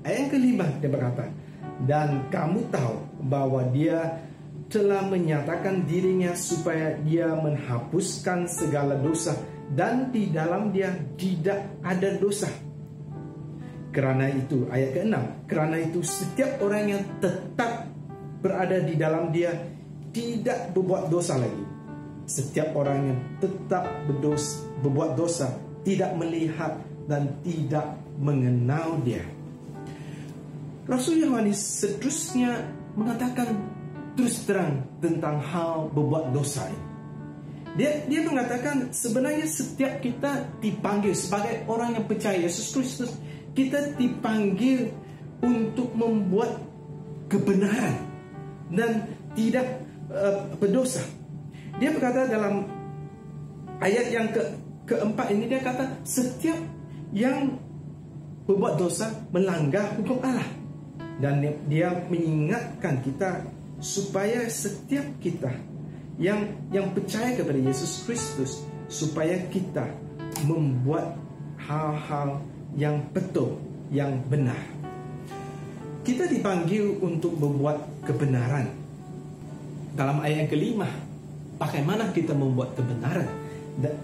Speaker 6: Ayat yang kelima dia berkata, dan kamu tahu bahwa dia telah menyatakan dirinya supaya dia menghapuskan segala dosa, dan di dalam dia tidak ada dosa. Kerana itu, ayat ke-6, kerana itu setiap orang yang tetap berada di dalam dia tidak berbuat dosa lagi. Setiap orang yang tetap berbuat dosa tidak melihat dan tidak mengenal dia. Rasul Yohanes seterusnya mengatakan terus terang tentang hal berbuat dosa ini. Dia mengatakan sebenarnya setiap kita dipanggil sebagai orang yang percaya Yesus Kristus, kita dipanggil untuk membuat kebenaran dan tidak berdosa. Dia berkata dalam ayat yang keempat ini, dia kata setiap yang berbuat dosa melanggar hukum Allah. Dan dia mengingatkan kita supaya setiap kita yang percaya kepada Yesus Kristus, supaya kita membuat hal-hal yang betul, yang benar. Kita dipanggil untuk membuat kebenaran. Dalam ayat yang kelima, bagaimana kita membuat kebenaran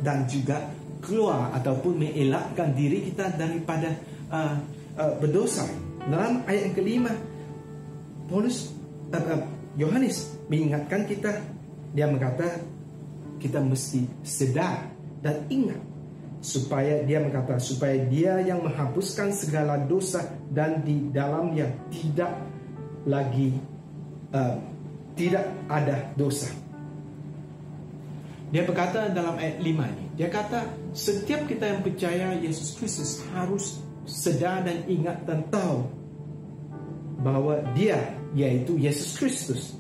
Speaker 6: dan juga keluar ataupun mengelakkan diri kita daripada berdosa. Dalam ayat yang kelima, Yohanes mengingatkan kita. Dia berkata kita mesti sedar dan ingat, supaya dia dia yang menghapuskan segala dosa dan di dalamnya tidak ada dosa. Dia berkata dalam ayat 5 ini, dia kata setiap kita yang percaya Yesus Kristus harus sedar dan ingat dan tahu bahwa dia, yaitu Yesus Kristus,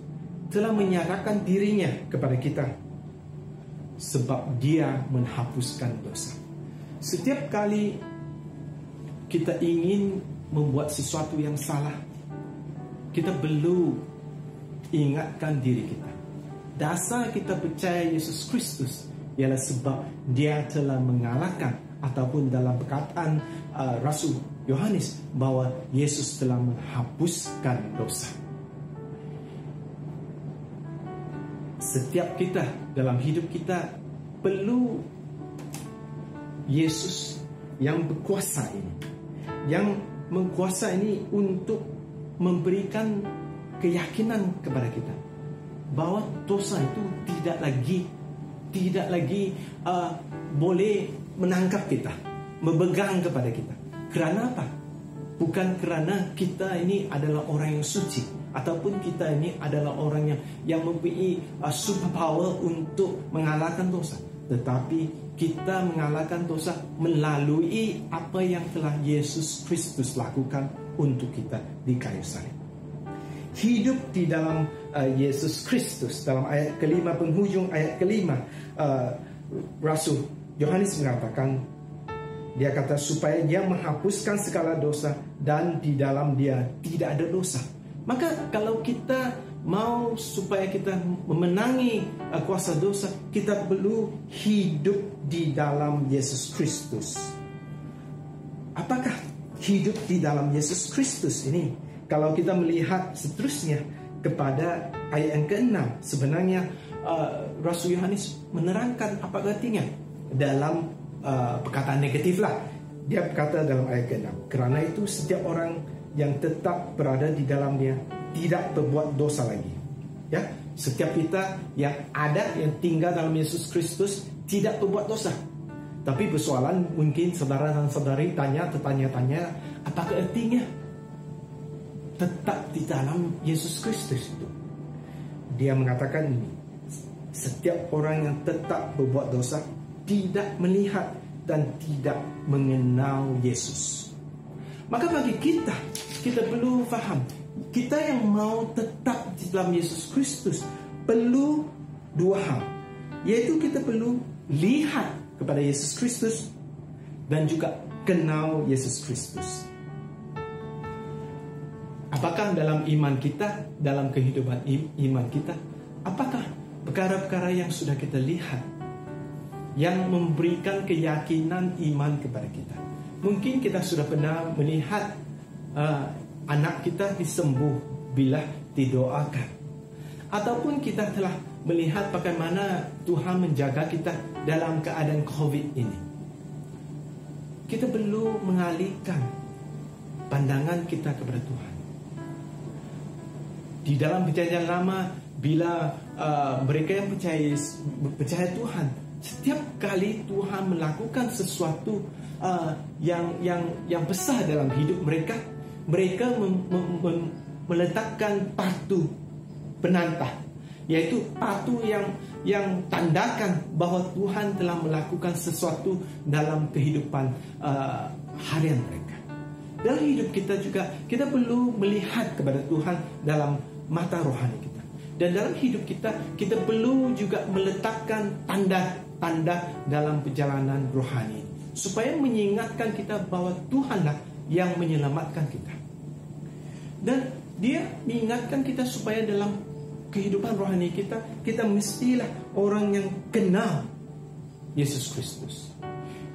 Speaker 6: telah menyerahkan dirinya kepada kita sebab dia menghapuskan dosa. Setiap kali kita ingin membuat sesuatu yang salah, kita perlu ingatkan diri kita. Dasar kita percaya Yesus Kristus ialah sebab dia telah mengalahkan, ataupun dalam perkataan Rasul Yohanes, bahwa Yesus telah menghapuskan dosa. Setiap kita dalam hidup kita perlu Yesus yang berkuasa ini, yang mengkuasa ini untuk memberikan keyakinan kepada kita bahwa dosa itu tidak lagi boleh menangkap kita, memegang kepada kita. Kerana apa? Bukan kerana kita ini adalah orang yang suci, ataupun kita ini adalah orang yang mempunyai superpower untuk mengalahkan dosa. Tetapi kita mengalahkan dosa melalui apa yang telah Yesus Kristus lakukan untuk kita di kayu salib. Hidup di dalam Yesus Kristus. Dalam ayat kelima, penghujung ayat kelima, Rasul Yohanes mengatakan, dia kata supaya dia menghapuskan segala dosa dan di dalam dia tidak ada dosa. Maka kalau kita mau supaya kita memenangi kuasa dosa, kita perlu hidup di dalam Yesus Kristus. Apakah hidup di dalam Yesus Kristus ini? Kalau kita melihat seterusnya kepada ayat yang ke-6, sebenarnya Rasul Yohanes menerangkan apa artinya dalam perkataan negatif lah. Dia berkata dalam ayat ke-6, kerana itu setiap orang yang tetap berada di dalamnya tidak berbuat dosa lagi. Ya, setiap kita yang tinggal dalam Yesus Kristus tidak berbuat dosa. Tapi persoalan mungkin saudara dan saudari tanya-tanya, apakah artinya tetap di dalam Yesus Kristus itu? Dia mengatakan ini, setiap orang yang tetap berbuat dosa tidak melihat dan tidak mengenal Yesus. Maka bagi kita perlu faham, kita yang mau tetap di dalam Yesus Kristus perlu dua hal, yaitu kita perlu lihat kepada Yesus Kristus dan juga kenal Yesus Kristus. Apakah dalam iman kita, dalam kehidupan iman kita, apakah perkara-perkara yang sudah kita lihat yang memberikan keyakinan iman kepada kita? Mungkin kita sudah pernah melihat anak kita disembuh bila didoakan, ataupun kita telah melihat bagaimana Tuhan menjaga kita dalam keadaan COVID ini. Kita perlu mengalihkan pandangan kita kepada Tuhan. Di dalam perjanjian lama, bila mereka yang percaya Tuhan, setiap kali Tuhan melakukan sesuatu yang besar dalam hidup mereka, mereka meletakkan batu penantang, yaitu batu yang tandakan bahwa Tuhan telah melakukan sesuatu dalam kehidupan harian mereka. Dalam hidup kita juga, kita perlu melihat kepada Tuhan dalam mata rohani kita. Dan dalam hidup kita, kita perlu juga meletakkan tanda-tanda dalam perjalanan rohani, supaya mengingatkan kita bahwa Tuhanlah yang menyelamatkan kita. Dan dia mengingatkan kita supaya dalam kehidupan rohani kita, kita mestilah orang yang kenal Yesus Kristus.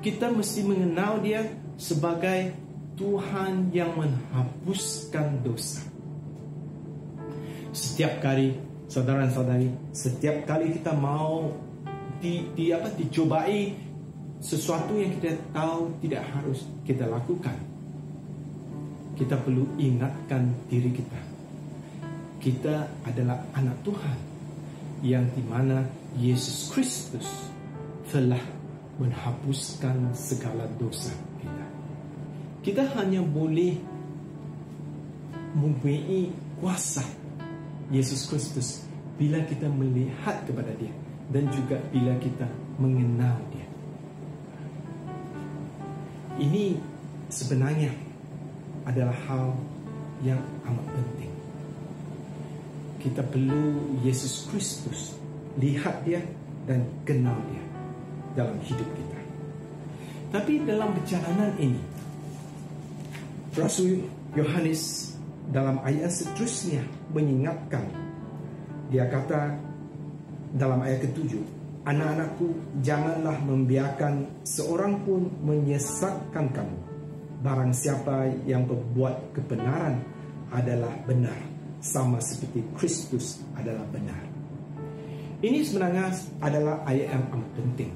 Speaker 6: Kita mesti mengenal dia sebagai Tuhan yang menghapuskan dosa. Setiap kali, saudara dan saudari, setiap kali kita mau dicobai sesuatu yang kita tahu tidak harus kita lakukan, kita perlu ingatkan diri kita. Kita adalah anak Tuhan yang dimana Yesus Kristus telah menghapuskan segala dosa kita. Kita hanya boleh mempunyai kuasa Yesus Kristus bila kita melihat kepada dia dan juga bila kita mengenal dia. Ini sebenarnya adalah hal yang amat penting. Kita perlu Yesus Kristus, lihat dia dan kenal dia dalam hidup kita. Tapi dalam perjalanan ini, Rasul Yohanes dalam ayat seterusnya mengingatkan. Dia kata dalam ayat ke-7, anak-anakku, janganlah membiarkan seorang pun menyesatkan kamu. Barang siapa yang berbuat kebenaran adalah benar, sama seperti Kristus adalah benar. Ini sebenarnya adalah ayat yang amat penting.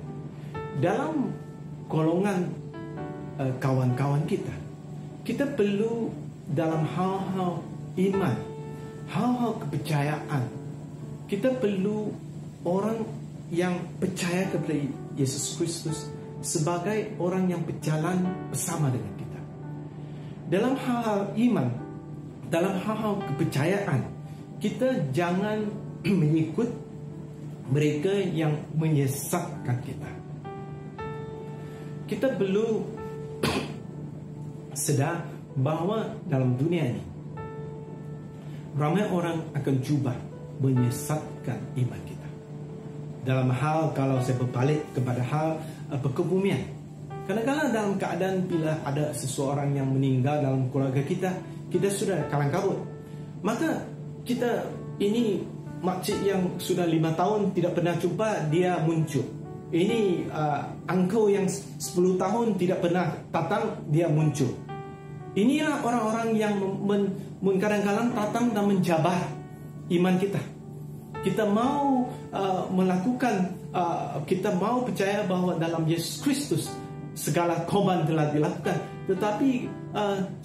Speaker 6: Dalam golongan kawan-kawan kita, kita perlu dalam hal-hal iman, hal-hal kepercayaan, kita perlu orang yang percaya kepada Yesus Kristus sebagai orang yang berjalan bersama dengan kita. Dalam hal-hal iman, dalam hal-hal kepercayaan, kita jangan mengikut mereka yang menyesatkan kita. Kita perlu sedar bahawa dalam dunia ini ramai orang akan cuba menyesatkan iman kita. Dalam hal, kalau saya berbalik kepada hal perkebumian, kadang-kadang dalam keadaan bila ada seseorang yang meninggal dalam keluarga kita, kita sudah kalang kabut. Maka kita ini makcik yang sudah 5 tahun tidak pernah jumpa, dia muncul. Ini uncle yang 10 tahun tidak pernah datang, dia muncul. Inilah orang-orang yang kadang-kadang datang dan menjabar iman kita. Kita mau melakukan, kita mau percaya bahawa dalam Yesus Kristus segala korban telah dilakukan. Tetapi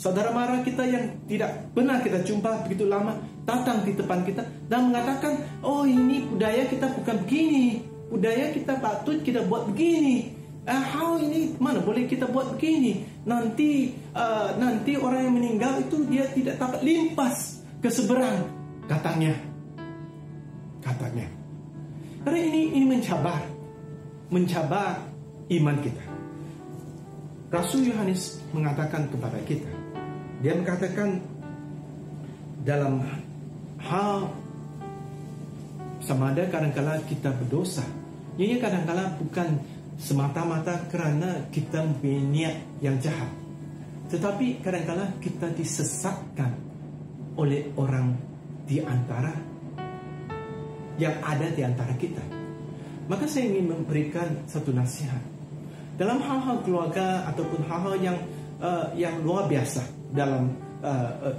Speaker 6: saudara mara kita yang tidak pernah kita jumpa begitu lama datang di depan kita dan mengatakan, oh ini budaya kita bukan begini, budaya kita patut kita buat begini. How ini mana boleh kita buat begini? Nanti orang yang meninggal itu dia tidak dapat limpas ke seberang, katanya. Karena ini mencabar iman kita. Rasul Yohanes mengatakan kepada kita, dia mengatakan dalam hal sama ada kadang-kala kita berdosa. Ini kadang-kala bukan semata-mata kerana kita mempunyai niat yang jahat, tetapi kadang-kala kita disesatkan oleh orang di antara yang ada di antara kita. Maka saya ingin memberikan satu nasihat dalam hal-hal keluarga ataupun hal-hal yang luar biasa dalam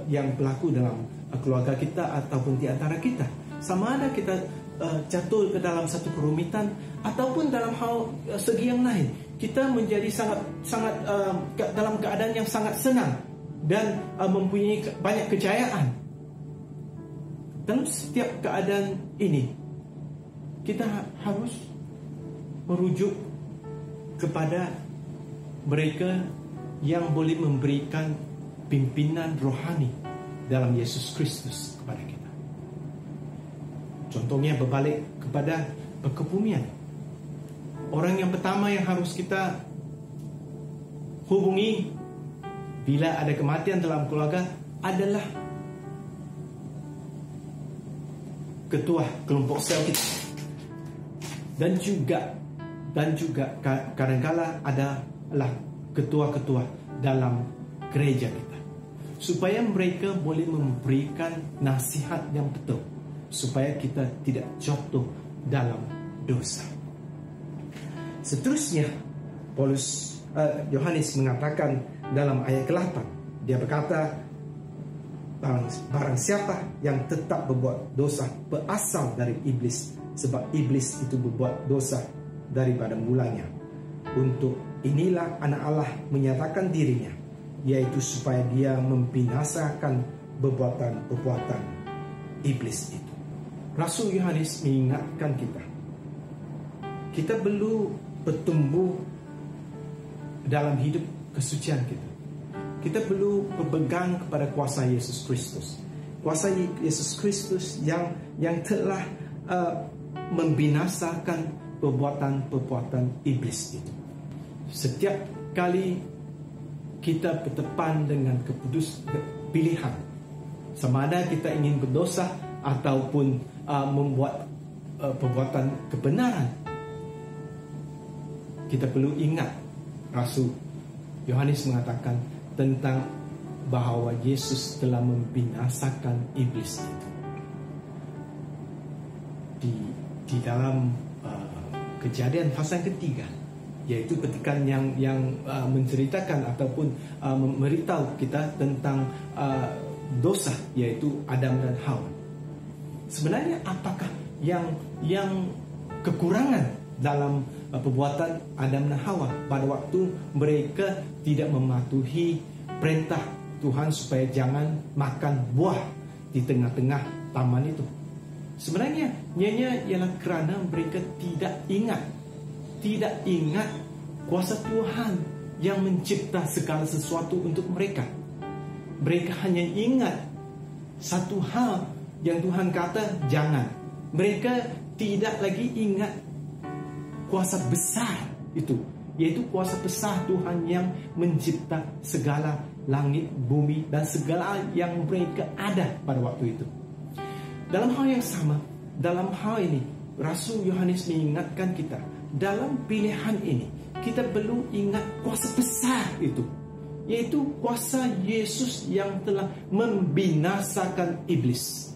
Speaker 6: yang berlaku dalam keluarga kita ataupun di antara kita. Sama ada kita jatuh ke dalam satu kerumitan ataupun dalam hal segi yang lain, kita menjadi sangat dalam keadaan yang sangat senang dan mempunyai banyak kejayaan. Dalam setiap keadaan ini, kita harus merujuk kepada mereka yang boleh memberikan pimpinan rohani dalam Yesus Kristus kepada kita. Contohnya berbalik kepada perkebumian. Orang yang pertama yang harus kita hubungi bila ada kematian dalam keluarga adalah ketua kelompok sel kita. Dan juga kadang-kala adalah ketua-ketua dalam gereja kita, supaya mereka boleh memberikan nasihat yang betul, supaya kita tidak jatuh dalam dosa. Seterusnya, Yohanes mengatakan dalam ayat ke-8, dia berkata, barang siapa yang tetap berbuat dosa berasal dari iblis, sebab iblis itu berbuat dosa daripada mulanya. Untuk inilah anak Allah menyatakan dirinya, yaitu supaya dia membinasakan perbuatan-perbuatan iblis itu. Rasul Yohanes mengingatkan kita perlu bertumbuh dalam hidup kesucian kita. Kita perlu berpegang kepada kuasa Yesus Kristus. Kuasa Yesus Kristus yang telah membinasakan perbuatan-perbuatan iblis itu. Setiap kali kita berdepan dengan pilihan, sama ada kita ingin berdosa ataupun membuat perbuatan kebenaran, kita perlu ingat Rasul Yohanes mengatakan tentang bahawa Yesus telah membinasakan iblis itu. Di dalam Kejadian pasal ketiga, yaitu ketika yang menceritakan ataupun memberitahu kita tentang dosa, yaitu Adam dan Hawa. Sebenarnya apakah yang kekurangan dalam perbuatan Adam dan Hawa pada waktu mereka tidak mematuhi perintah Tuhan supaya jangan makan buah di tengah-tengah taman itu? Sebenarnya ialah kerana mereka tidak ingat kuasa Tuhan yang mencipta segala sesuatu untuk mereka. Mereka hanya ingat satu hal yang Tuhan kata jangan. Mereka tidak lagi ingat kuasa besar itu, yaitu kuasa besar Tuhan yang mencipta segala langit, bumi dan segala yang mereka ada pada waktu itu. Dalam hal yang sama, dalam hal ini Rasul Yohanes mengingatkan kita, dalam pilihan ini kita perlu ingat kuasa besar itu, yaitu kuasa Yesus yang telah membinasakan iblis.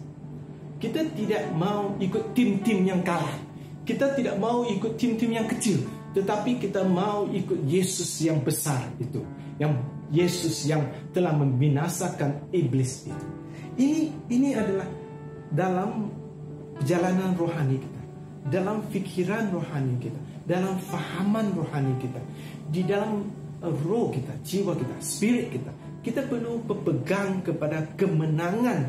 Speaker 6: Kita tidak mau ikut tim-tim yang kalah. Kita tidak mau ikut tim-tim yang kecil, tetapi kita mau ikut Yesus yang besar itu, yang Yesus yang telah membinasakan iblis itu. Ini adalah dalam perjalanan rohani kita, dalam fikiran rohani kita, dalam fahaman rohani kita, di dalam roh kita, jiwa kita, spirit kita. Kita perlu berpegang kepada kemenangan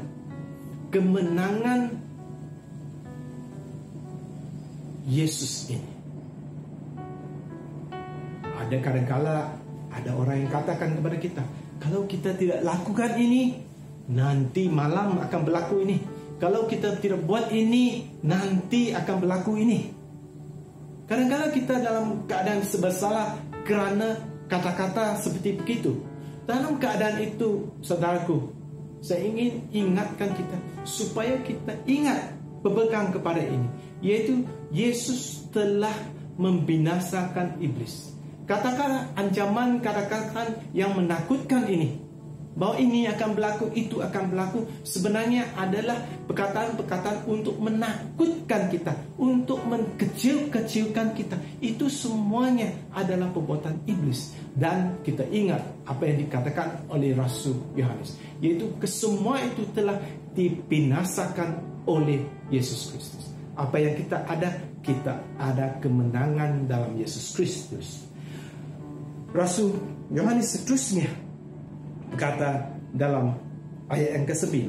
Speaker 6: Yesus ini. Ada kadang-kala ada orang yang katakan kepada kita, kalau kita tidak lakukan ini, nanti malam akan berlaku ini. Kalau kita tidak buat ini, nanti akan berlaku ini. Kadang-kala kita dalam keadaan serba salah kerana kata-kata seperti begitu. Dalam keadaan itu, saudaraku, saya ingin ingatkan kita supaya kita ingat berpegang kepada ini, yaitu Yesus telah membinasakan iblis. Katakan ancaman, katakan yang menakutkan ini, bahwa ini akan berlaku, itu akan berlaku, sebenarnya adalah perkataan-perkataan untuk menakutkan kita, untuk mengkecil-kecilkan kita. Itu semuanya adalah perbuatan iblis. Dan kita ingat apa yang dikatakan oleh Rasul Yohanes, yaitu kesemua itu telah dibinasakan oleh Yesus Kristus. Apa yang kita ada kemenangan dalam Yesus Kristus. Rasul Yohanes seterusnya berkata dalam ayat yang ke-9,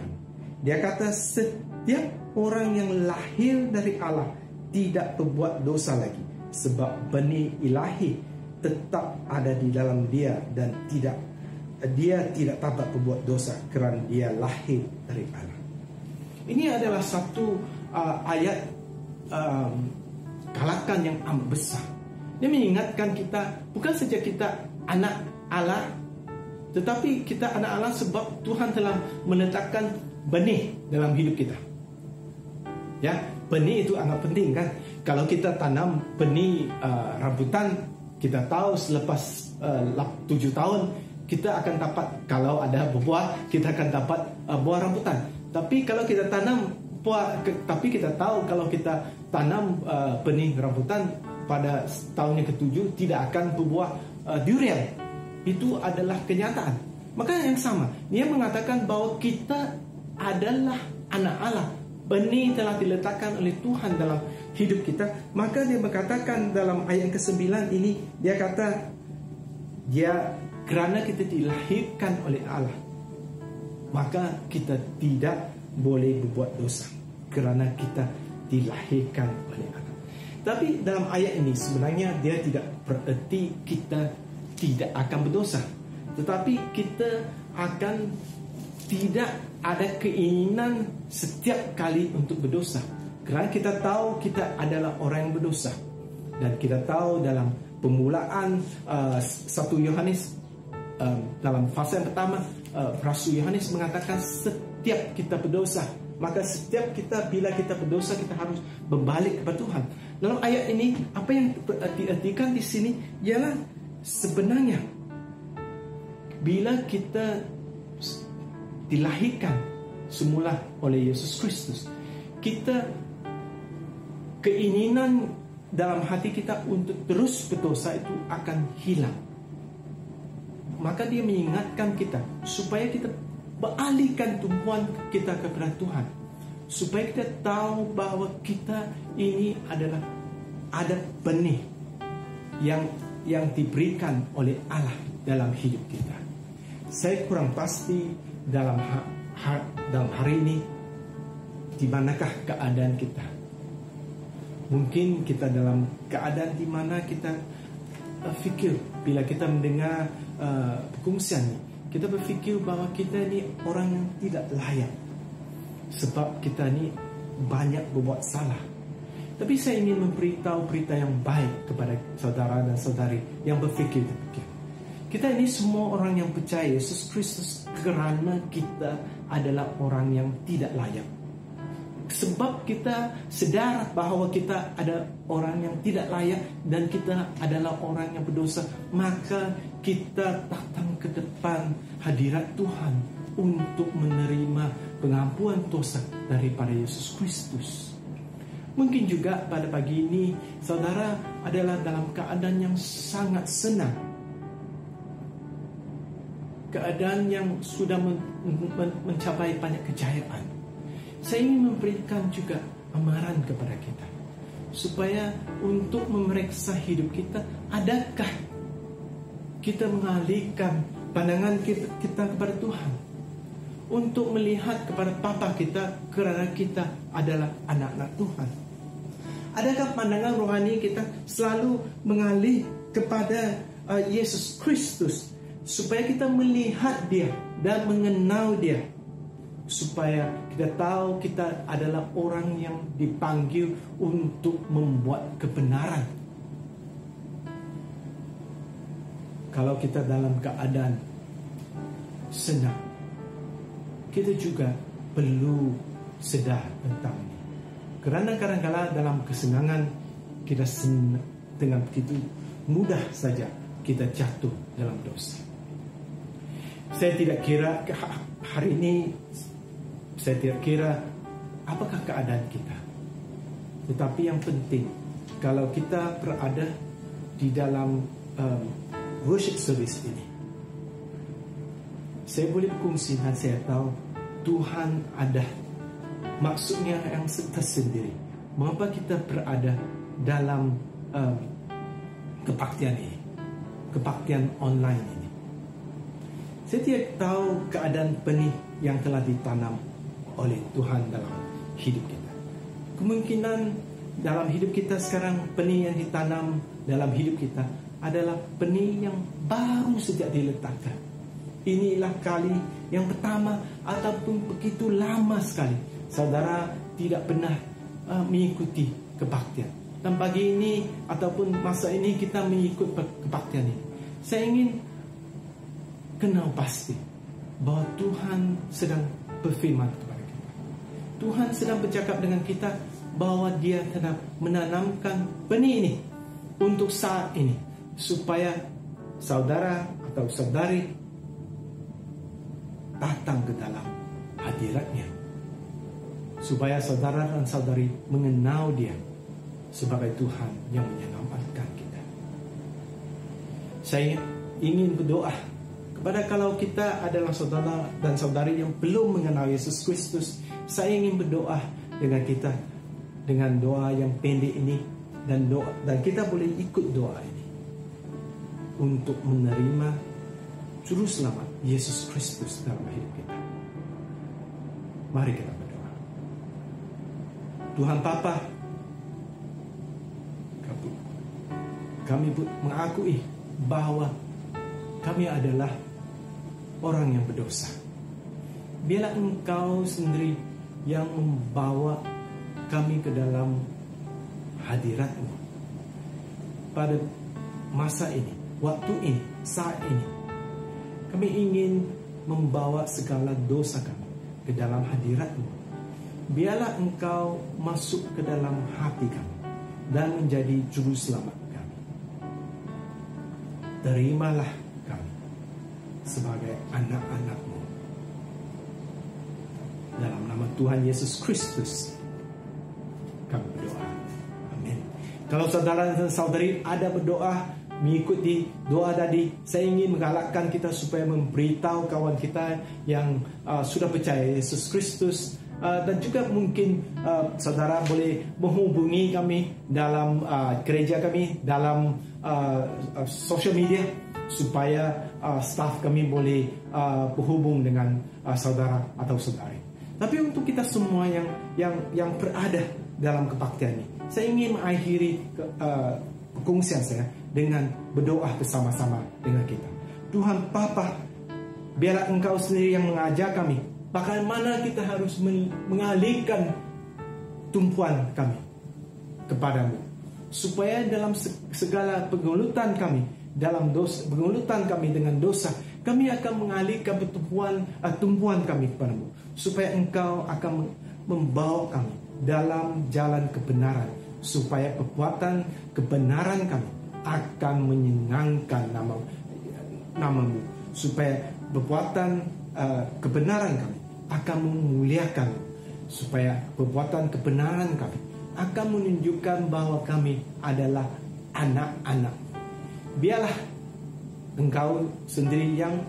Speaker 6: dia kata setiap orang yang lahir dari Allah tidak berbuat dosa lagi, sebab benih ilahi tetap ada di dalam dia dan dia tidak dapat berbuat dosa kerana dia lahir dari Allah. Ini adalah satu ayat galakan yang amat besar. Dia mengingatkan kita, bukan saja kita anak Allah, tetapi kita anak Allah sebab Tuhan telah meletakkan benih dalam hidup kita. Ya, benih itu amat penting kan. Kalau kita tanam benih rambutan, kita tahu selepas 7 tahun kita akan dapat, kalau ada buah, kita akan dapat buah rambutan. Tapi kalau kita tanam tapi kita tahu kalau kita tanam benih rambutan pada tahun yang ke-7 tidak akan berbuah durian. Itu adalah kenyataan. Maka yang sama, dia mengatakan bahwa kita adalah anak Allah. Benih telah diletakkan oleh Tuhan dalam hidup kita. Maka dia berkatakan dalam ayat ke-9 ini, dia kata, kerana kita dilahirkan oleh Allah, maka kita tidak boleh berbuat dosa kerana kita dilahirkan oleh Allah. Tapi dalam ayat ini sebenarnya dia tidak bererti kita tidak akan berdosa, tetapi kita akan tidak ada keinginan setiap kali untuk berdosa, kerana kita tahu kita adalah orang yang berdosa. Dan kita tahu dalam permulaan 1 Yohanes, dalam fasa yang pertama, Rasul Yohanes mengatakan setiap kita berdosa, maka setiap kita, bila kita berdosa, kita harus berbalik kepada Tuhan. Dalam ayat ini, apa yang diartikan di sini ialah sebenarnya bila kita dilahirkan semula oleh Yesus Kristus, kita keinginan dalam hati kita untuk terus berdosa itu akan hilang. Maka dia mengingatkan kita supaya kita beralihkan tumpuan kita kepada Tuhan, supaya kita tahu bahwa kita ini adalah ada benih yang diberikan oleh Allah dalam hidup kita. Saya kurang pasti dalam hari ini di manakah keadaan kita. Mungkin kita dalam keadaan di mana kita fikir, bila kita mendengar perkongsian ini, kita berfikir bahwa kita ni orang yang tidak layak sebab kita ni banyak berbuat salah. Tapi saya ingin memberitahu berita yang baik kepada saudara dan saudari yang berfikir demikian. Kita ini semua orang yang percaya Yesus Kristus kerana kita adalah orang yang tidak layak. Sebab kita sedar bahawa kita ada orang yang tidak layak dan kita adalah orang yang berdosa, maka kita datang ke depan hadirat Tuhan untuk menerima pengampunan dosa daripada Yesus Kristus. Mungkin juga pada pagi ini saudara adalah dalam keadaan yang sangat senang, keadaan yang sudah mencapai banyak kejayaan. Saya ingin memberikan juga amaran kepada kita supaya untuk memeriksa hidup kita, adakah kita mengalihkan pandangan kita kepada Tuhan untuk melihat kepada Bapa kita kerana kita adalah anak-anak Tuhan. Adakah pandangan rohani kita selalu mengalih kepada Yesus Kristus supaya kita melihat Dia dan mengenal Dia, supaya kita tahu kita adalah orang yang dipanggil untuk membuat kebenaran. Kalau kita dalam keadaan senang, kita juga perlu sedar tentang ini. Kerana kadang-kadang dalam kesenangan kita dengan begitu mudah saja kita jatuh dalam dosa. Saya tidak kira hari ini, saya tidak kira apakah keadaan kita. Tetapi yang penting, kalau kita berada di dalam worship service ini, saya boleh berkongsi dan saya tahu Tuhan ada maksudnya yang tersendiri mengapa kita berada dalam kebaktian ini, kebaktian online ini. Saya tidak tahu keadaan benih yang telah ditanam oleh Tuhan dalam hidup kita. Kemungkinan dalam hidup kita sekarang, benih yang ditanam dalam hidup kita adalah benih yang baru sejak diletakkan. Inilah kali yang pertama ataupun begitu lama sekali saudara tidak pernah mengikuti kebaktian. Dan pagi ini ataupun masa ini kita mengikut kebaktian ini. Saya ingin kenal pasti bahawa Tuhan sedang berfirman kepada kita. Tuhan sedang bercakap dengan kita bahawa Dia telah menanamkan benih ini untuk saat ini, supaya saudara atau saudari datang ke dalam hadirat-Nya, supaya saudara dan saudari mengenal Dia sebagai Tuhan yang menyelamatkan kita. Saya ingin berdoa kepada kalau kita adalah saudara dan saudari yang belum mengenal Yesus Kristus. Saya ingin berdoa dengan kita dengan doa yang pendek ini, dan kita boleh ikut doa ini untuk menerima Juru Selamat Yesus Kristus dalam hidup kita. Mari kita berdoa. Tuhan Bapa, kami mengakui bahwa kami adalah orang yang berdosa. Biarlah Engkau sendiri yang membawa kami ke dalam hadirat-Mu pada masa ini, waktu ini, saat ini. Kami ingin membawa segala dosa kami ke dalam hadirat-Mu. Biarlah Engkau masuk ke dalam hati kami dan menjadi Juru Selamat kami. Terimalah kami sebagai anak-anak-Mu. Dalam nama Tuhan Yesus Kristus kami berdoa. Amin. Kalau saudara dan saudari ada berdoa mengikuti doa tadi, saya ingin menggalakkan kita supaya memberitahu kawan kita yang sudah percaya Yesus Kristus, dan juga mungkin saudara boleh menghubungi kami dalam gereja kami, dalam social media, supaya staff kami boleh berhubung dengan saudara atau saudari. Tapi untuk kita semua yang berada dalam kebaktian ini, saya ingin mengakhiri perkongsian saya dengan berdoa bersama-sama dengan kita. Tuhan Bapa, biarlah Engkau sendiri yang mengajar kami bagaimana kita harus mengalihkan tumpuan kami kepadamu, supaya dalam segala pengelutan kami, dalam dosa, pengelutan kami dengan dosa, kami akan mengalihkan tumpuan kami kepadamu, supaya Engkau akan membawa kami dalam jalan kebenaran, supaya perbuatan kebenaran kami akan menyenangkan namamu, supaya perbuatan kebenaran kami akan memuliakan, supaya perbuatan kebenaran kami akan menunjukkan bahwa kami adalah anak-anak. Biarlah Engkau sendiri yang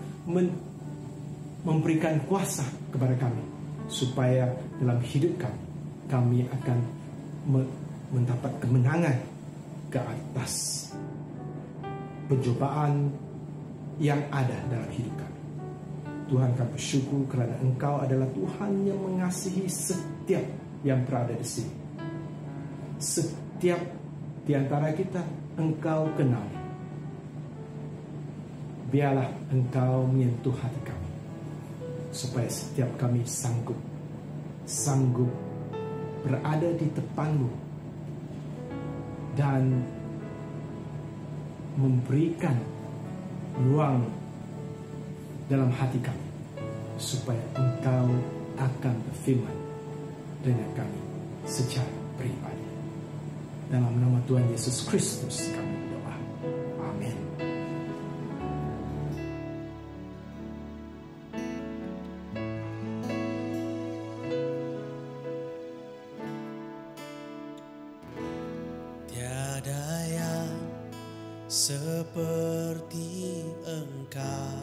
Speaker 6: memberikan kuasa kepada kami, supaya dalam hidup kami akan mendapat kemenangan ke atas pencobaan yang ada dalam hidup kami. Tuhan, kami bersyukur kerana Engkau adalah Tuhan yang mengasihi setiap yang berada di sini. Setiap di antara kita Engkau kenali. Biarlah Engkau menyentuh hati kami, supaya setiap kami sanggup berada di depan-Mu dan memberikan ruang dalam hati kami, supaya Engkau akan berfirman dengan kami secara pribadi. Dalam nama Tuhan Yesus Kristus kami berdoa. Amin.
Speaker 7: Tiada yang seperti Engkau,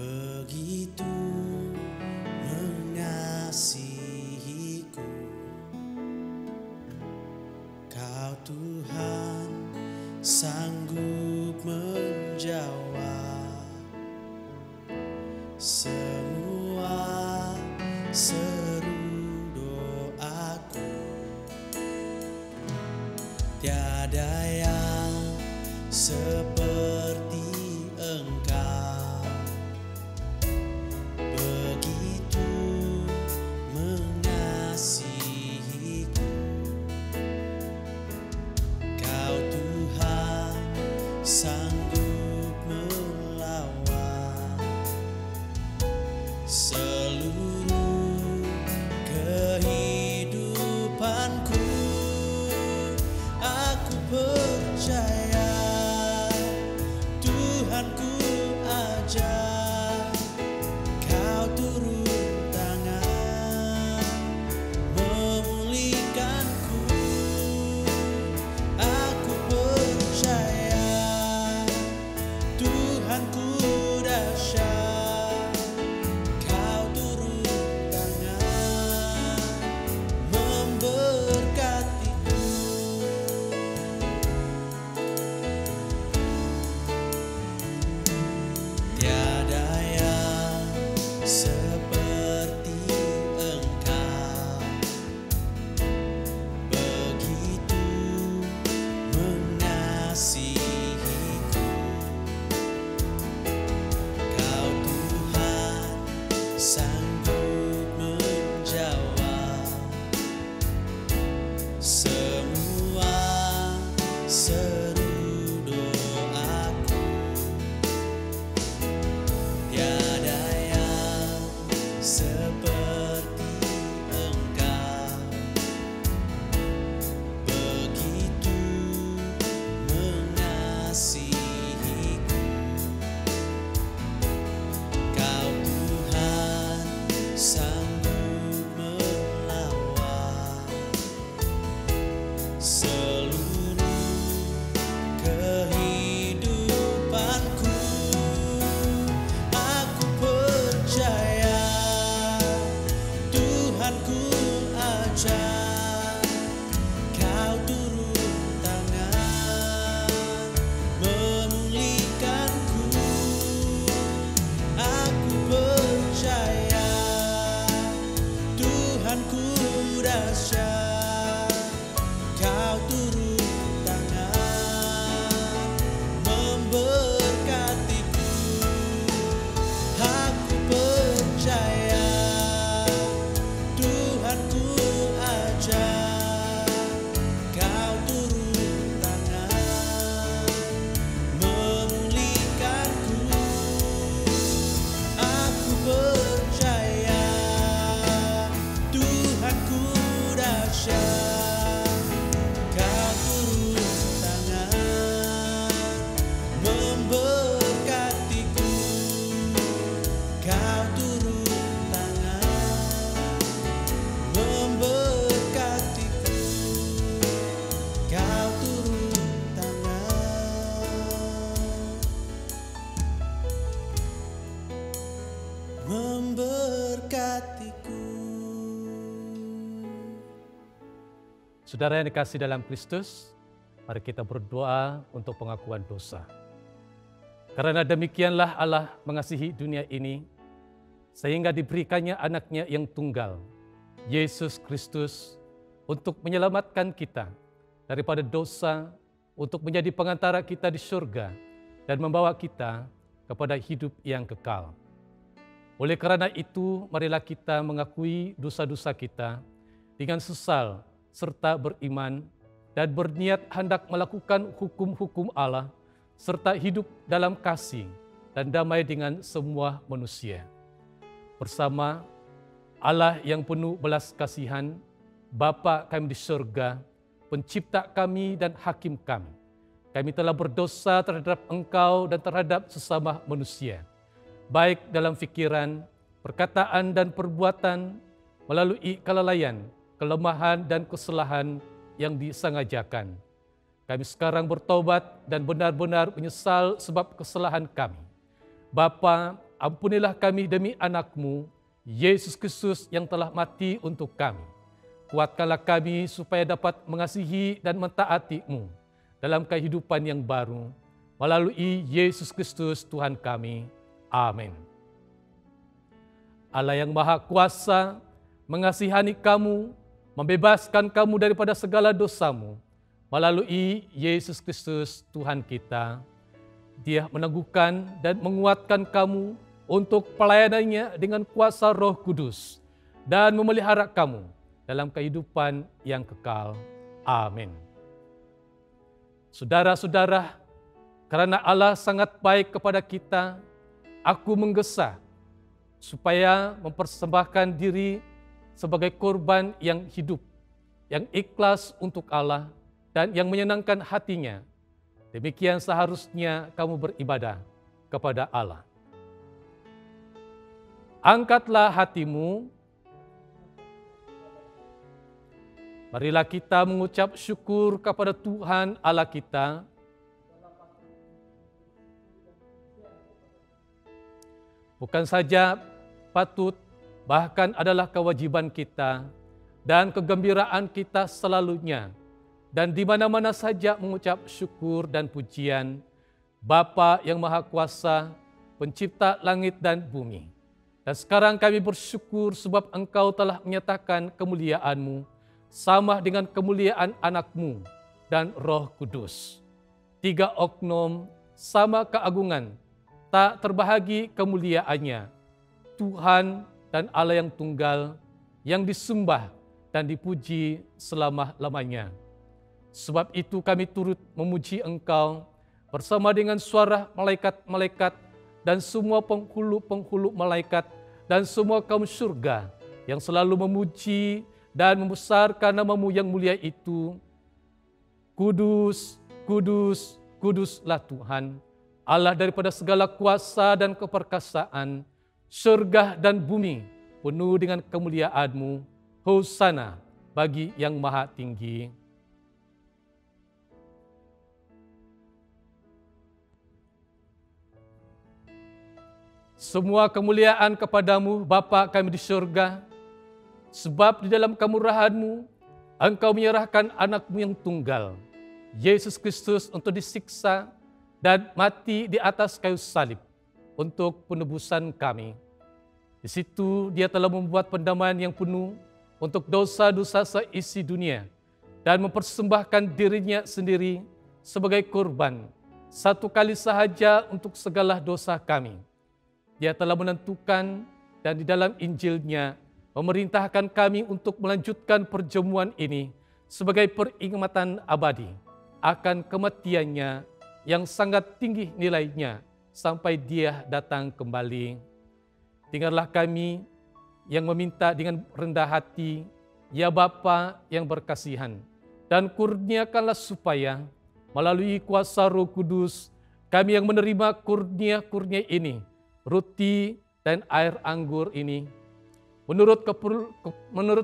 Speaker 7: begitu mengasihiku. Kau Tuhan sanggup menjawab semua seru doaku. Tiada yang seperti Engkau, begitu mengasihiku. Kau Tuhan sanggup melawan seluruh kehidupanku. Aku percaya Tuhanku dahsyat, Kau turun tangan memberkatiku. Aku percaya Tuhanku ajar, Kau turun tangan memulihkanku. Aku percaya Tuhanku dahsyat, Kau turun tangan memberkatiku. Kau turun tangan memberkatiku. Kau turun tangan memberkatiku.
Speaker 8: Saudara yang dikasih dalam Kristus, mari kita berdoa untuk pengakuan dosa. Karena demikianlah Allah mengasihi dunia ini, sehingga diberikannya anaknya yang tunggal, Yesus Kristus, untuk menyelamatkan kita daripada dosa, untuk menjadi pengantara kita di surga, dan membawa kita kepada hidup yang kekal. Oleh karena itu, marilah kita mengakui dosa-dosa kita dengan sesal, serta beriman dan berniat hendak melakukan hukum-hukum Allah, serta hidup dalam kasih dan damai dengan semua manusia. Bersama Allah yang penuh belas kasihan, Bapa kami di surga, pencipta kami dan hakim kami. Kami telah berdosa terhadap Engkau dan terhadap sesama manusia, baik dalam pikiran, perkataan dan perbuatan, melalui kelalaian, kelemahan dan kesalahan yang disengajakan. Kami sekarang bertobat dan benar-benar menyesal sebab kesalahan kami. Bapa, ampunilah kami demi anak-Mu, Yesus Kristus yang telah mati untuk kami. Kuatkanlah kami supaya dapat mengasihi dan mentaati-Mu dalam kehidupan yang baru, melalui Yesus Kristus Tuhan kami. Amin. Allah yang Maha Kuasa mengasihani kamu, membebaskan kamu daripada segala dosamu, melalui Yesus Kristus Tuhan kita. Dia meneguhkan dan menguatkan kamu untuk pelayanannya dengan kuasa Roh Kudus dan memelihara kamu dalam kehidupan yang kekal. Amin. Saudara-saudara, karena Allah sangat baik kepada kita, aku menggesa supaya mempersembahkan diri sebagai korban yang hidup, yang ikhlas untuk Allah, dan yang menyenangkan hatinya. Demikian seharusnya kamu beribadah kepada Allah. Angkatlah hatimu. Marilah kita mengucap syukur kepada Tuhan Allah kita. Bukan saja patut, bahkan adalah kewajiban kita dan kegembiraan kita selalunya, dan di mana-mana saja mengucap syukur dan pujian Bapa yang Maha Kuasa, pencipta langit dan bumi. Dan sekarang kami bersyukur sebab Engkau telah menyatakan kemuliaan-Mu sama dengan kemuliaan anak-Mu dan Roh Kudus. 3 oknum sama keagungan, tak terbahagi kemuliaannya, Tuhan dan Allah yang tunggal, yang disembah dan dipuji selama-lamanya. Sebab itu kami turut memuji Engkau bersama dengan suara malaikat-malaikat dan semua penghulu-penghulu malaikat dan semua kaum surga yang selalu memuji dan membesarkan nama-Mu yang mulia itu. Kudus, kudus, kuduslah Tuhan, Allah daripada segala kuasa dan keperkasaan, surga dan bumi penuh dengan kemuliaan-Mu. Hosana bagi yang maha tinggi. Semua kemuliaan kepadamu, Bapa kami di surga, sebab di dalam kemurahan-Mu, Engkau menyerahkan anak-Mu yang tunggal, Yesus Kristus, untuk disiksa dan mati di atas kayu salib untuk penebusan kami. Di situ Dia telah membuat pendamaian yang penuh untuk dosa-dosa seisi dunia dan mempersembahkan dirinya sendiri sebagai kurban satu kali sahaja untuk segala dosa kami. Dia telah menentukan dan di dalam Injilnya memerintahkan kami untuk melanjutkan perjamuan ini sebagai peringatan abadi akan kematiannya yang sangat tinggi nilainya sampai Dia datang kembali. Dengarlah kami yang meminta dengan rendah hati, ya Bapa yang berkasihan, dan kurniakanlah supaya melalui kuasa Roh Kudus kami yang menerima kurnia-kurnia ini, roti dan air anggur ini, menurut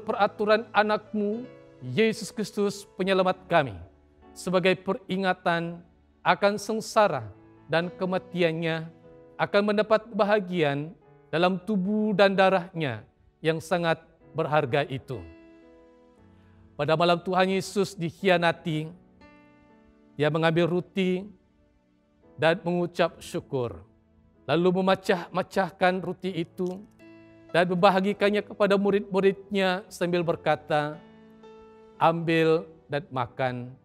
Speaker 8: peraturan anak-Mu, Yesus Kristus penyelamat kami, sebagai peringatan akan sengsara dan kematiannya, akan mendapat bahagian dalam tubuh dan darah-Nya yang sangat berharga itu. Pada malam Tuhan Yesus dikhianati, Dia mengambil roti dan mengucap syukur, lalu memecah-mecahkan roti itu dan membahagikannya kepada murid-murid-Nya sambil berkata, "Ambil dan makan,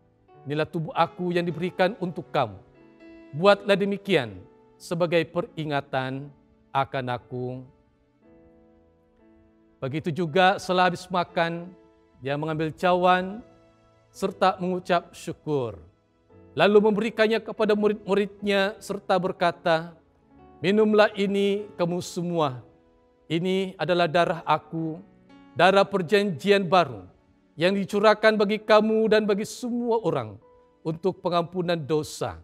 Speaker 8: inilah tubuh aku yang diberikan untuk kamu. Buatlah demikian sebagai peringatan akan aku." Begitu juga setelah habis makan, Dia mengambil cawan serta mengucap syukur, lalu memberikannya kepada murid-murid-Nya serta berkata, "Minumlah ini kamu semua. Ini adalah darah aku, darah perjanjian baru, yang dicurahkan bagi kamu dan bagi semua orang untuk pengampunan dosa.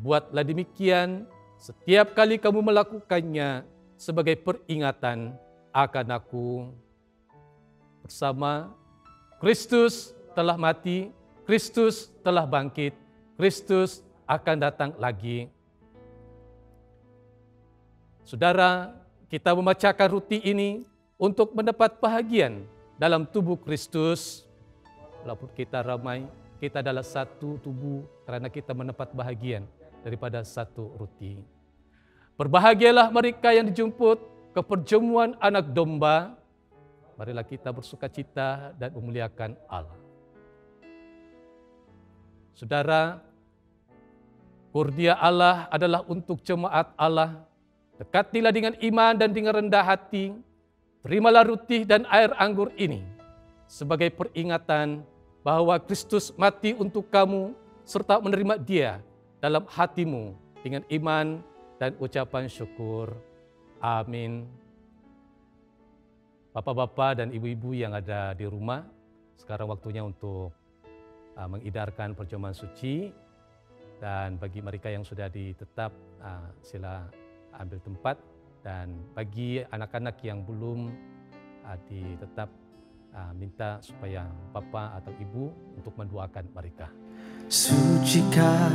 Speaker 8: Buatlah demikian setiap kali kamu melakukannya sebagai peringatan akan aku." Bersama, Kristus telah mati, Kristus telah bangkit, Kristus akan datang lagi. Saudara, kita memecahkan roti ini untuk mendapat bahagian dalam tubuh Kristus. Walaupun kita ramai, kita adalah satu tubuh karena kita mendapat bahagian daripada satu roti. Berbahagialah mereka yang dijemput ke perjamuan anak domba. Marilah kita bersukacita dan memuliakan Allah. Saudara, kurnia Allah adalah untuk jemaat Allah. Dekatilah dengan iman dan dengan rendah hati. Terimalah roti dan air anggur ini sebagai peringatan bahwa Kristus mati untuk kamu serta menerima Dia dalam hatimu dengan iman dan ucapan syukur. Amin. Bapak-bapak dan ibu-ibu yang ada di rumah, sekarang waktunya untuk mengidarkan perjamuan suci. Dan bagi mereka yang sudah ditetap, sila ambil tempat. Dan bagi anak-anak yang belum ditetap, minta supaya Bapak atau Ibu untuk mendoakan mereka.
Speaker 7: Sucikan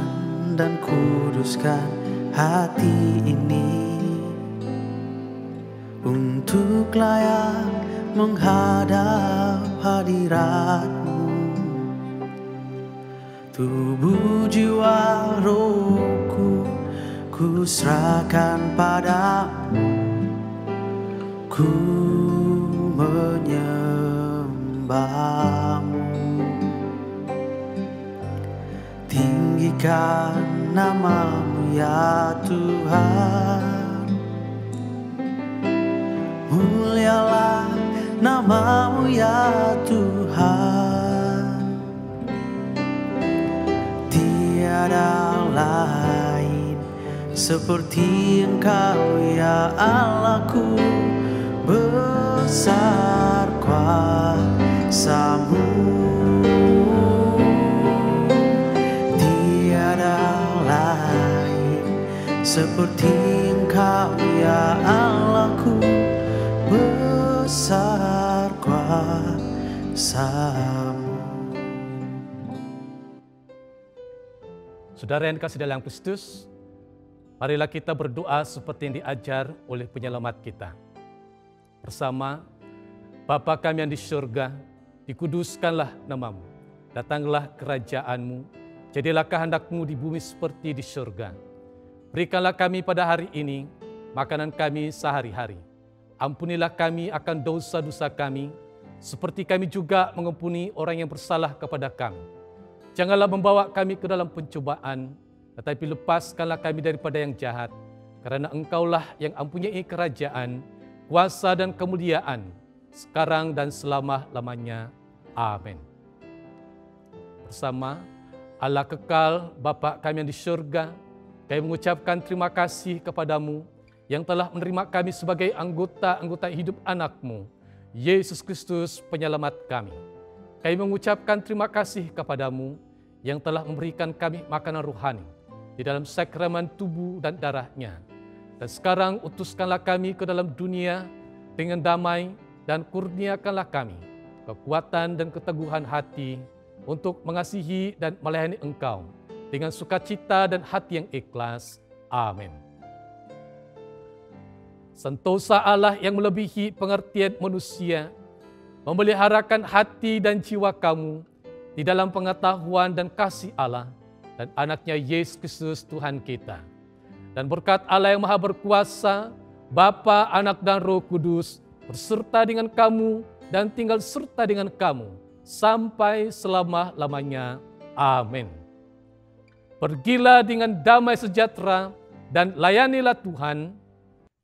Speaker 7: dan kuduskan hati ini untuk layak menghadap hadirat-Mu. Tubuh, jiwa, rohku ku serahkan padamu. Ku menyembah-Mu. Tinggikan nama-Mu ya Tuhan. Mulialah nama-Mu ya Tuhan. Tiada lain seperti Engkau ya Allahku. Besar kuasa-Mu. Tiada lain seperti Engkau ya Allahku. Besar kuasa-Mu.
Speaker 8: Saudara yang dikasihi dalam Kristus, marilah kita berdoa seperti yang diajar oleh penyelamat kita. Bersama, Bapa kami yang di surga, dikuduskanlah nama-Mu. Datanglah kerajaan-Mu, jadilah kehendak-Mu di bumi seperti di surga. Berikanlah kami pada hari ini makanan kami sehari-hari. Ampunilah kami akan dosa-dosa kami, seperti kami juga mengampuni orang yang bersalah kepada kami. Janganlah membawa kami ke dalam pencobaan, tetapi lepaskanlah kami daripada yang jahat, karena Engkaulah yang mempunyai kerajaan, kuasa dan kemuliaan, sekarang dan selama-lamanya. Amin. Bersama Allah kekal, Bapa kami yang di surga, kami mengucapkan terima kasih kepadamu yang telah menerima kami sebagai anggota hidup anak-Mu, Yesus Kristus penyelamat kami. Kami mengucapkan terima kasih kepadamu yang telah memberikan kami makanan rohani di dalam sakramen tubuh dan darah-Nya. Dan sekarang utuskanlah kami ke dalam dunia dengan damai dan kurniakanlah kami kekuatan dan keteguhan hati untuk mengasihi dan melayani Engkau dengan sukacita dan hati yang ikhlas. Amin. Sentosa Allah yang melebihi pengertian manusia, memeliharakan hati dan jiwa kamu di dalam pengetahuan dan kasih Allah dan anaknya Yesus Kristus Tuhan kita. Dan berkat Allah yang Maha Berkuasa, Bapa, Anak, dan Roh Kudus, berserta dengan kamu dan tinggal serta dengan kamu sampai selama-lamanya. Amin. Pergilah dengan damai sejahtera dan layanilah Tuhan.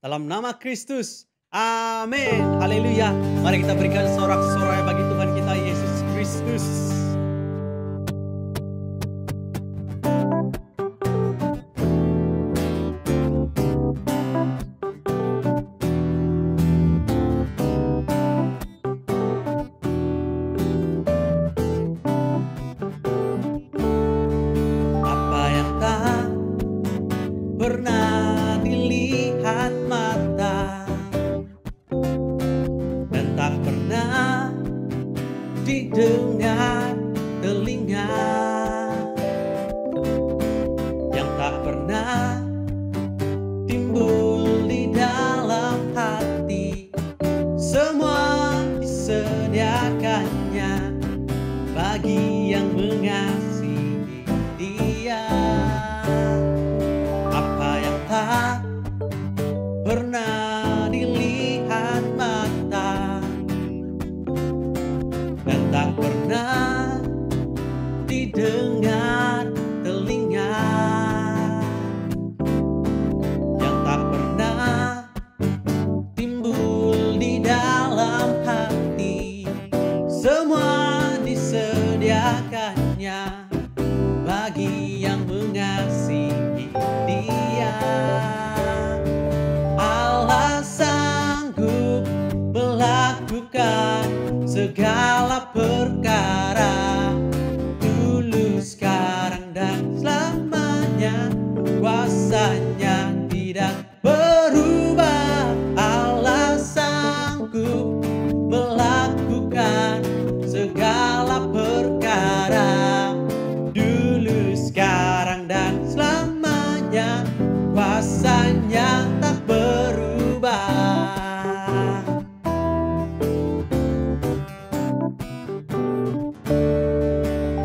Speaker 3: Dalam nama Kristus. Amin. Haleluya. Mari kita berikan sorak-sorai bagi Tuhan kita Yesus Kristus. Apa yang tak pernah dilihat mata dan tak pernah didengar telinga, yang tak pernah timbul di dalam hati, semua disediakannya bagi yang mengasihi Dia. Apa yang tak pernah dilihat mata dan tak pernah didengar telinga, yang tak pernah timbul di dalam hati, semua disediakannya bagi yang mengasihi Dia. Allah sanggup melakukan segala perkara, dulu, sekarang, dan selamanya. Kuasanya tidak berubah. Allah sanggup melakukan segala perkara, dulu, sekarang, dan selamanya. Kuasanya tak berubah.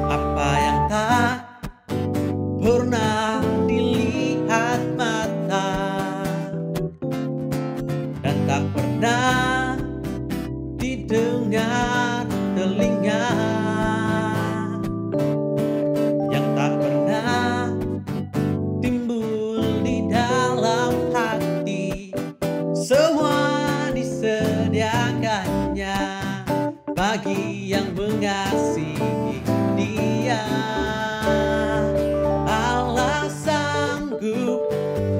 Speaker 3: Apa yang tak pernah dilihat mata dan tak pernah didengar telinga, yang tak pernah timbul di dalam hati, semua disediakannya bagi yang mengasihi Dia. Allah sanggup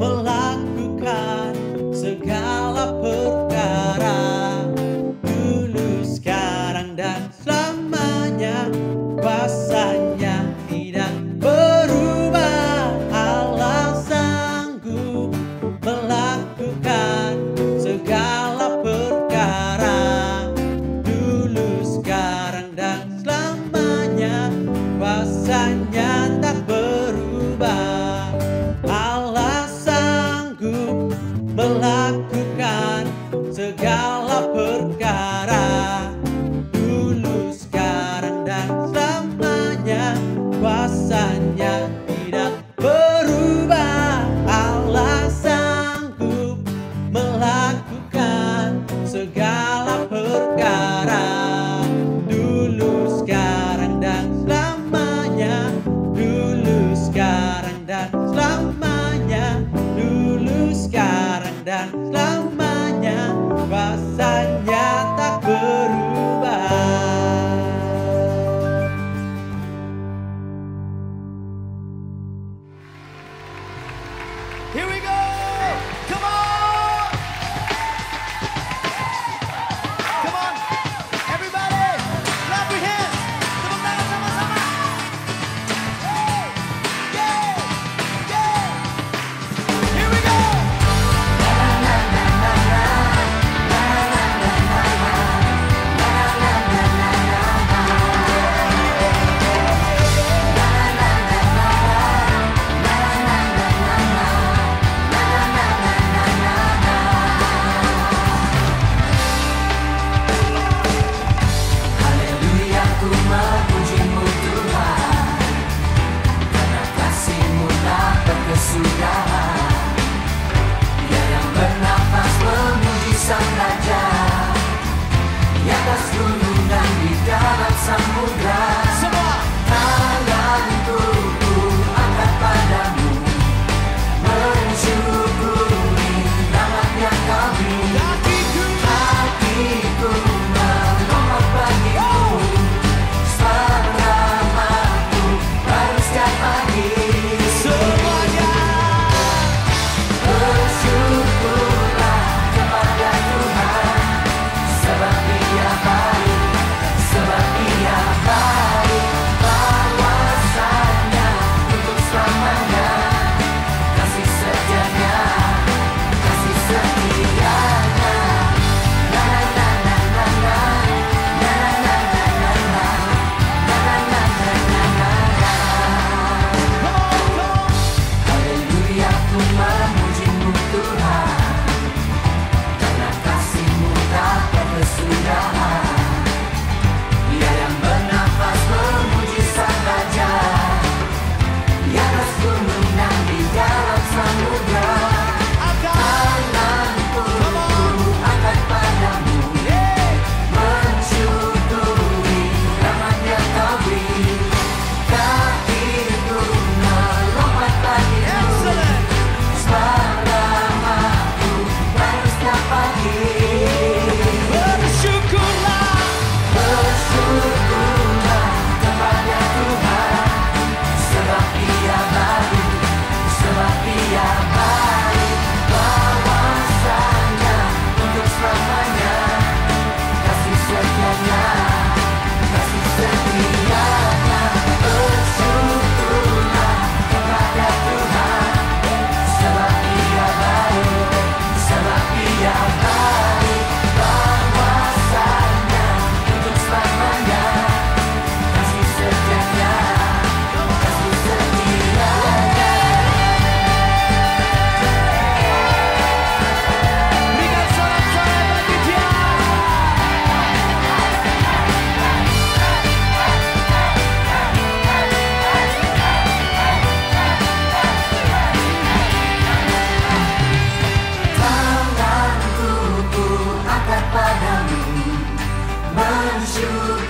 Speaker 3: melakukan segala perkara, dulu, sekarang, dan selamanya. Kuasanya tidak berubah. Allah sanggup melakukan segala perkara, dulu, sekarang, dan selamanya. Kuasanya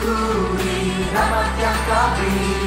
Speaker 1: syukuri rahmat yang Kau beri.